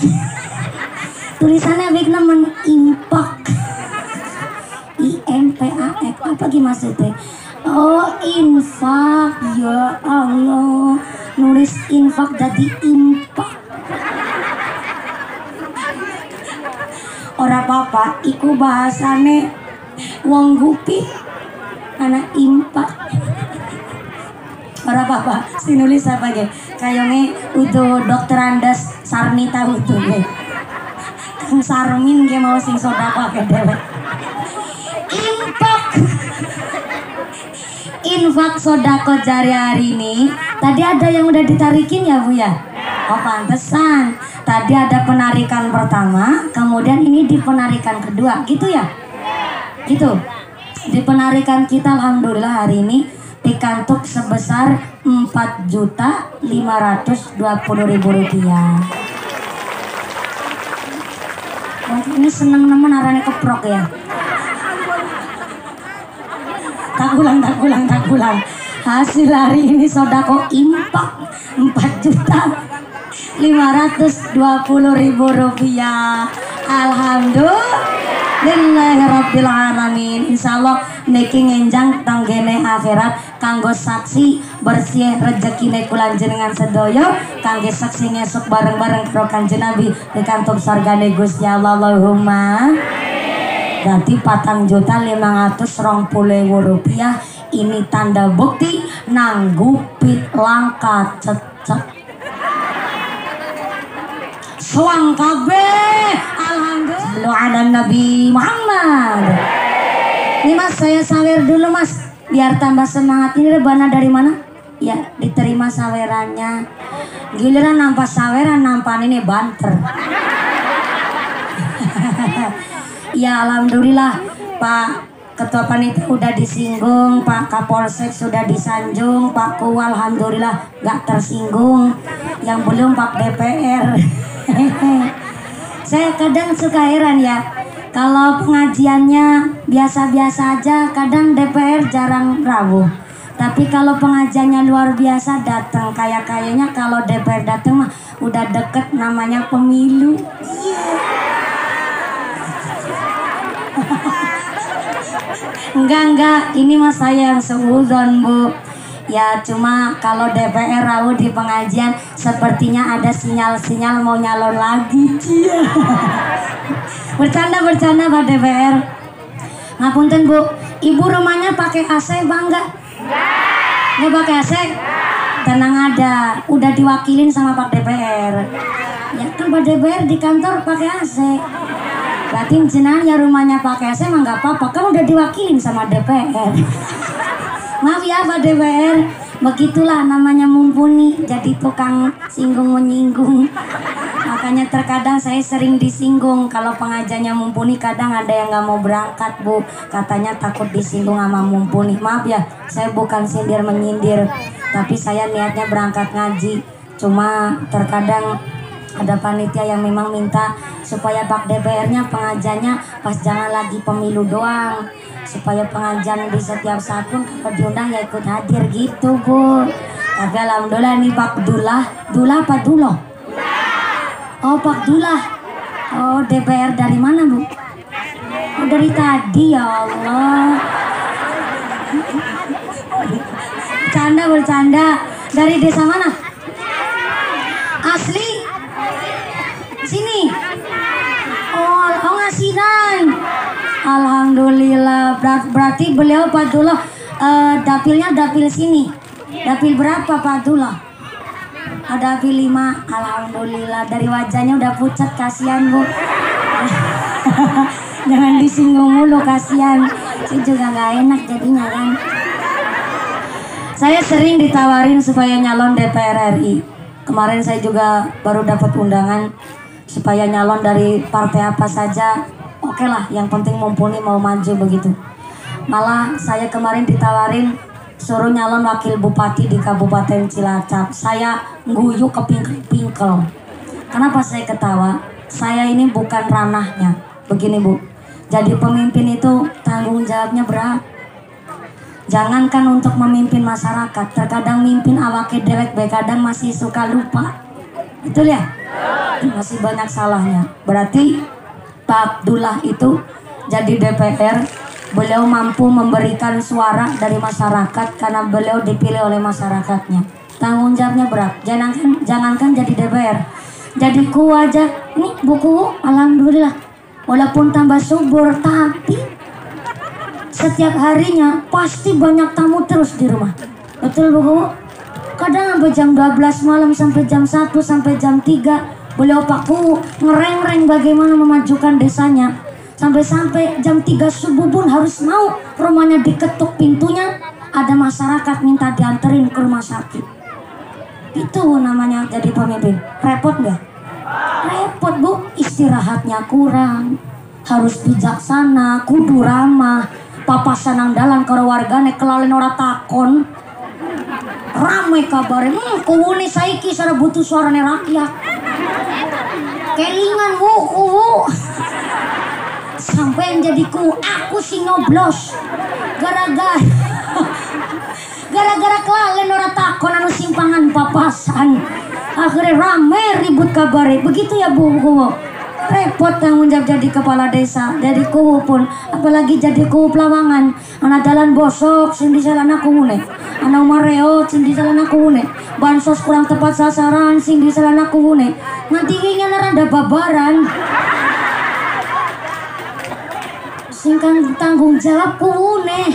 Tulisannya baik nemen impak. IMPAK apa gimana maksudnya? Oh infak, ya Allah, nulis infak jadi impak. Ora apa-apa, iku bahasane wong gupit, anak impak. Ora apa-apa, si nulis apa ge? Kayaknya udah dokter Andas Sarmi tahu tuh ge. Kang Sarmin ge mau sing sodako ke dewe. Impak. Infak sodako jari hari ini. Tadi ada yang udah ditarikin ya Bu ya? Oh pantesan. Tadi ada penarikan pertama, kemudian ini di penarikan kedua, gitu ya? Gitu. Di penarikan kita alhamdulillah hari ini dikantuk sebesar Rp4.520.000. Ini seneng nemen arane keprok ya. Tak ulang. Hasil hari ini sodako impak Rp4.520.000. Alhamdulillahirrabbilalamin. Insyaallah niki ngenjang tanggene akhirat kanggo saksi bersih rezekine kula jenengan sedaya, kangge saksi ngesuk bareng-bareng karo Kanjeng Nabi pikantuk surgane Gusti Allah. Allahumma. Ganti Rp4.520.000. Ini tanda bukti nanggupit langka cecek. Soang kabeh. Alhamdulillah. Sallu ala Nabi Muhammad. Ini Mas, saya sawer dulu Mas, biar tambah semangat. Ini rebana dari mana? Ya, diterima sawerannya. Giliran nampak saweran, nampak ini banter. Ya alhamdulillah Pak Ketua Panitia udah disinggung, Pak Kapolsek sudah disanjung, Pak Ku alhamdulillah gak tersinggung. Yang belum Pak DPR. Saya kadang suka heran ya, kalau pengajiannya biasa-biasa aja, kadang DPR jarang rawuh. Tapi kalau pengajiannya luar biasa datang, kayaknya kalau DPR datang mah udah deket, namanya pemilu. Enggak, ini mas saya yang seuzon Bu. Ya cuma kalau DPR rawuh di pengajian, sepertinya ada sinyal-sinyal mau nyalon lagi. Bercanda Pak DPR. Ngapunten Bu, ibu rumahnya pakai AC bangga? Nggak pakai AC? Tenang ada, udah diwakilin sama Pak DPR. Ya kan Pak DPR di kantor pakai AC. Berarti jenengan ya rumahnya pakai AC mah nggak apa-apa, kan udah diwakilin sama DPR. Maaf ya Pak DPR, begitulah namanya mumpuni, jadi tukang singgung menyinggung. Makanya terkadang saya sering disinggung kalau pengajiannya mumpuni, kadang ada yang nggak mau berangkat Bu, katanya takut disinggung sama mumpuni. Maaf ya, saya bukan sindir menyindir, tapi saya niatnya berangkat ngaji. Cuma terkadang ada panitia yang memang minta supaya Pak DPR-nya pengajiannya pas jangan lagi pemilu doang, supaya pengajian di setiap saat pun kalau diundang ya ikut hadir gitu Bu. Tapi alhamdulillah nih Pak Dullah apa Duloh? Oh Pak Dullah. Oh DPR dari mana Bu? Oh dari tadi, ya Allah. Bercanda. Dari desa mana? Asli? Sini. Oh ngasinan. Alhamdulillah. Berarti beliau Pak Dullah dapilnya dapil sini. Dapil berapa Pak Dullah? Dapil 5. Alhamdulillah. Dari wajahnya udah pucat, kasihan Bu. Jangan disinggung mulu, kasihan. Saya juga nggak enak jadinya kan. Saya sering ditawarin supaya nyalon DPR RI. Kemarin saya juga baru dapat undangan supaya nyalon dari partai apa saja, oke lah, yang penting mumpuni mau maju begitu. Malah saya kemarin ditawarin suruh nyalon wakil bupati di Kabupaten Cilacap. Saya nguyuk kepingkel. Kenapa saya ketawa? Saya ini bukan ranahnya. Begini Bu, jadi pemimpin itu tanggung jawabnya berat. Jangankan untuk memimpin masyarakat, terkadang mimpin awake dewek kadang masih suka lupa. Betul ya? Masih banyak salahnya. Berarti Pak Abdullah itu jadi DPR, beliau mampu memberikan suara dari masyarakat karena beliau dipilih oleh masyarakatnya. Tanggung jawabnya berat. Jangankan jadi DPR, jadi ku aja. Ini buku alhamdulillah walaupun tambah subur, tapi setiap harinya pasti banyak tamu terus di rumah. Betul Bu? Kadang sampai jam 12 malam, sampai jam 1, sampai jam 3 beliau Pak Ku ngereng-reng bagaimana memajukan desanya. Sampai jam 3 subuh pun harus mau rumahnya diketuk pintunya, ada masyarakat minta dianterin ke rumah sakit. Itu namanya jadi pemimpin. Repot nggak? Repot Bu, istirahatnya kurang, harus bijaksana, kudu ramah, papasan nang dalan karo wargane kelalen ora takon. Ramai kabarnya, kuwu nih saiki sara butuh suarane rakyat. Kelingan kuwu. Sampai yang jadi aku sing nyoblos. Gara-gara kelalen ora takon anu simpangan papasan. Akhirnya rame ribut kabare. Begitu ya Bu. Repot tanggung jawab jadi kepala desa, jadi kuwu pun, apalagi jadi kuwu Pelawangan. Anak dalan bosok sing di salana kuwune, anak mareo sing di salana kuwune, bansos kurang tepat sasaran sing di salana kuwune. Nanti ingin rada babaran. Sing tanggung jawab kuwune.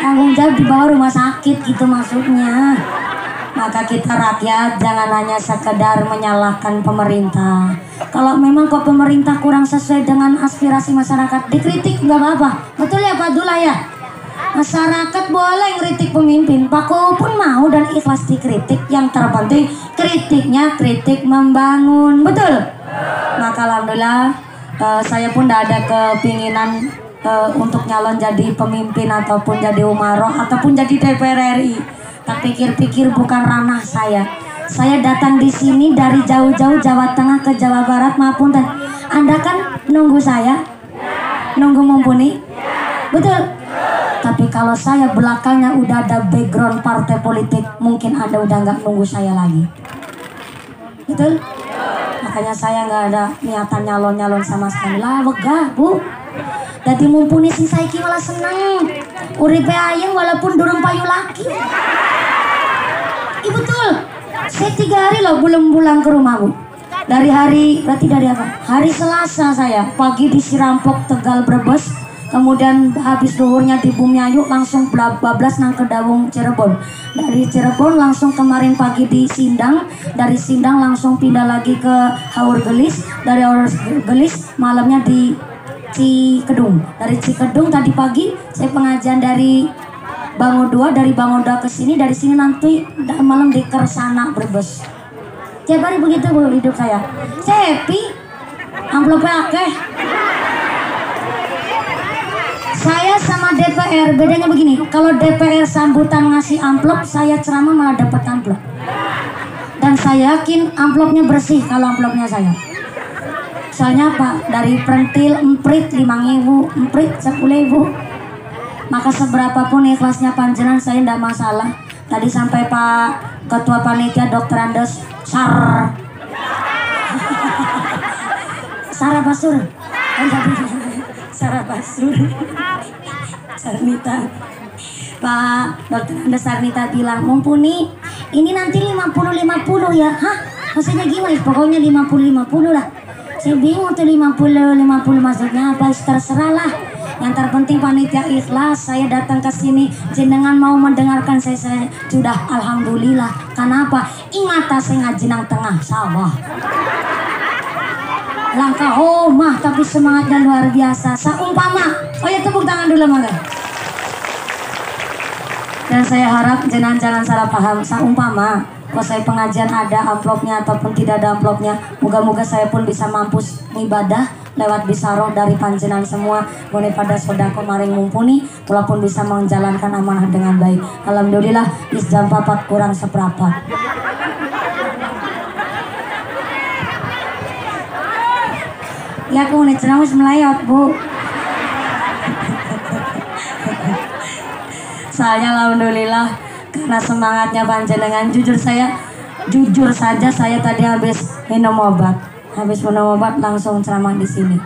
Tanggung jawab di bawah rumah sakit gitu maksudnya. Maka kita rakyat jangan hanya sekedar menyalahkan pemerintah. Kalau memang kok pemerintah kurang sesuai dengan aspirasi masyarakat, dikritik nggak apa-apa. Betul ya Pak Dula ya? Masyarakat boleh ngeritik pemimpin, Pak Ko pun mau dan ikhlas dikritik. Yang terpenting kritiknya kritik membangun, betul? Maka alhamdulillah saya pun tidak ada kepinginan untuk nyalon jadi pemimpin ataupun jadi umaroh ataupun jadi DPR RI. Tak pikir-pikir bukan ranah saya. Saya datang di sini dari jauh-jauh Jawa Tengah ke Jawa Barat maupun Anda kan nunggu saya, nunggu mumpuni, betul? Tapi kalau saya belakangnya udah ada background partai politik, mungkin Anda udah nggak nunggu saya lagi. Betul? Makanya saya nggak ada niatan nyalon-nyalon sama sekali lah, wegah Bu. Jadi mumpuni sing saiki malah seneng. Uripe ayeng walaupun durung payu laki. Iya betul. Saya 3 hari loh belum pulang ke rumah Bu. Dari apa? Hari Selasa saya pagi di Sirampok, Tegal, Brebes. Kemudian habis duhurnya di Bumiayu langsung bablas nang ke Dawung Cirebon. Dari Cirebon langsung kemarin pagi di Sindang. Dari Sindang langsung pindah lagi ke Haur Gelis. Dari Haur Gelis malamnya di Cikedung. Dari Cikedung tadi pagi saya pengajian dari Bango 2. Dari Bango 2 ke sini. Dari sini nanti malam di Kersana Brebes. Tiap hari begitu Bu hidup saya. Saya happy. Amplopnya akeh. Saya sama DPR bedanya begini, kalau DPR sambutan ngasih amplop, saya ceramah malah dapat amplop. Dan saya yakin amplopnya bersih kalau amplopnya saya. Soalnya apa? Dari perentil emprit 5.000, emprit 10.000. Maka seberapapun ikhlasnya panjenengan saya tidak masalah. Tadi sampai Pak Ketua Panitia Dr. Andes Sarah Basur. Sarah Basur Sarnita Pak Dr. Andes Sarnita bilang mumpuni ini nanti 50-50 ya. Hah? Maksudnya gimana? Pokoknya 50-50 lah. Saya bingung tuh 50-50 maksudnya apa, terserah lah. Yang terpenting panitia ikhlas. Saya datang ke sini jenengan mau mendengarkan saya sudah alhamdulillah. Kenapa? Ingat saya ngaji nang tengah sawah. Langkah omah tapi semangatnya luar biasa. Saumpama, oh ya tepuk tangan dulu mangga. Dan saya harap jangan salah paham. Saumpama, kalau saya pengajian ada amplopnya ataupun tidak ada amplopnya, moga-moga saya pun bisa mampus ibadah lewat bisaroh dari panjenengan semua. Boleh pada sodako maring mumpuni, walaupun bisa menjalankan amanah dengan baik. Alhamdulillah, jam 4 kurang seperempat. Ya aku nih ceramah melayot Bu. Saya alhamdulillah karena semangatnya panjenengan. Jujur saja saya tadi habis minum obat langsung ceramah di sini.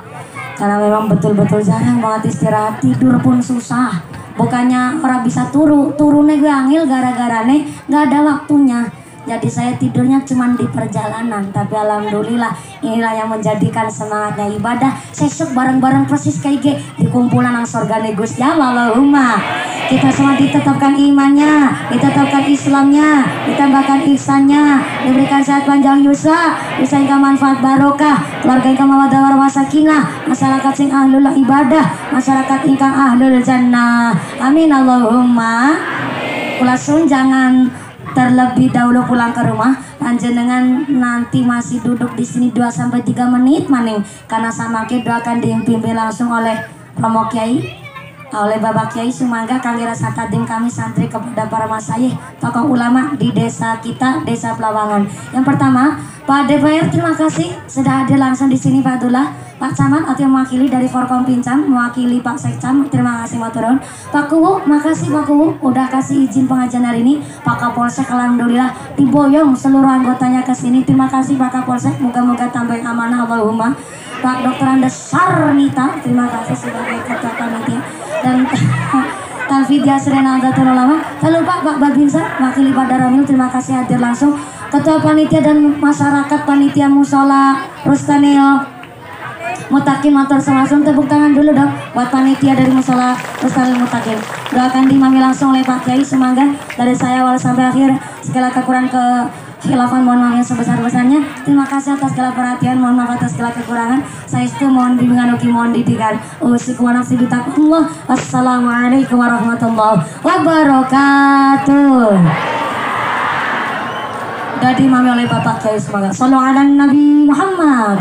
Karena memang betul-betul jarang banget istirahat, tidur pun susah. Bukannya orang bisa turunnya gue angil gara-gara nih nggak ada waktunya. Jadi saya tidurnya cuma di perjalanan. Tapi alhamdulillah inilah yang menjadikan semangatnya ibadah. Sesuk bareng-bareng persis kayak di kumpulan ang sorga negus ya Allahumma. Kita semua ditetapkan imannya, ditetapkan Islamnya, ditambahkan ihsannya, diberikan sehat panjang yusa, bisa ingkang manfaat barokah, keluarga ingkang mawaddah warahmah sakinah, masyarakat sing ahlul ibadah, masyarakat ingkang ahlul jannah. Amin Allahumma. Kula sun jangan terlebih dahulu pulang ke rumah. Panjenengan nanti masih duduk di sini 2-3 menit maning karena samangke doakan dipimpin langsung oleh Romo Kiai, oleh Bapak Kiai Sumangga kangge rasa tadim kami santri kepada para masyayikh tokoh ulama di desa kita, Desa Pelawangan. Yang pertama, Pak DPR terima kasih sudah hadir langsung di sini Pak Dullah. Pak Camat atau mewakili dari Forkom Pincam, mewakili Pak Sekcam, terima kasih maturun. Pak Kuwu, makasih Pak Kuwu udah kasih izin pengajian hari ini. Pak Kapolsek alhamdulillah diboyong seluruh anggotanya ke sini. Terima kasih Pak Kapolsek, moga-moga tambah amanah Allahumma. Pak Dr. Andes Sarnita, terima kasih sebagai ketua panitia dan Talfidia Serena Aldatul Ulama. Tak lupa Pak Babinsa, mewakili Pak Daramil, terima kasih hadir langsung. Ketua panitia dan masyarakat panitia musola Rustanil Mutakin matur langsung tepuk tangan dulu dong buat panitia dari musola Ustazul Mutakin. Doakan dimami langsung oleh Pak Kiai Sumangga. Dari saya awal sampai akhir segala kekurangan khilafan mohon maaf yang sebesar-besarnya. Terima kasih atas segala perhatian, mohon maaf atas segala kekurangan. Saya itu mohon bimbingan uki mohon didikan. Usiku wa nafsi bitaqullah. Wassalamualaikum warahmatullahi wabarakatuh. Udah dimami oleh Bapak Kiai Sumangga. Sallu ala Nabi Muhammad.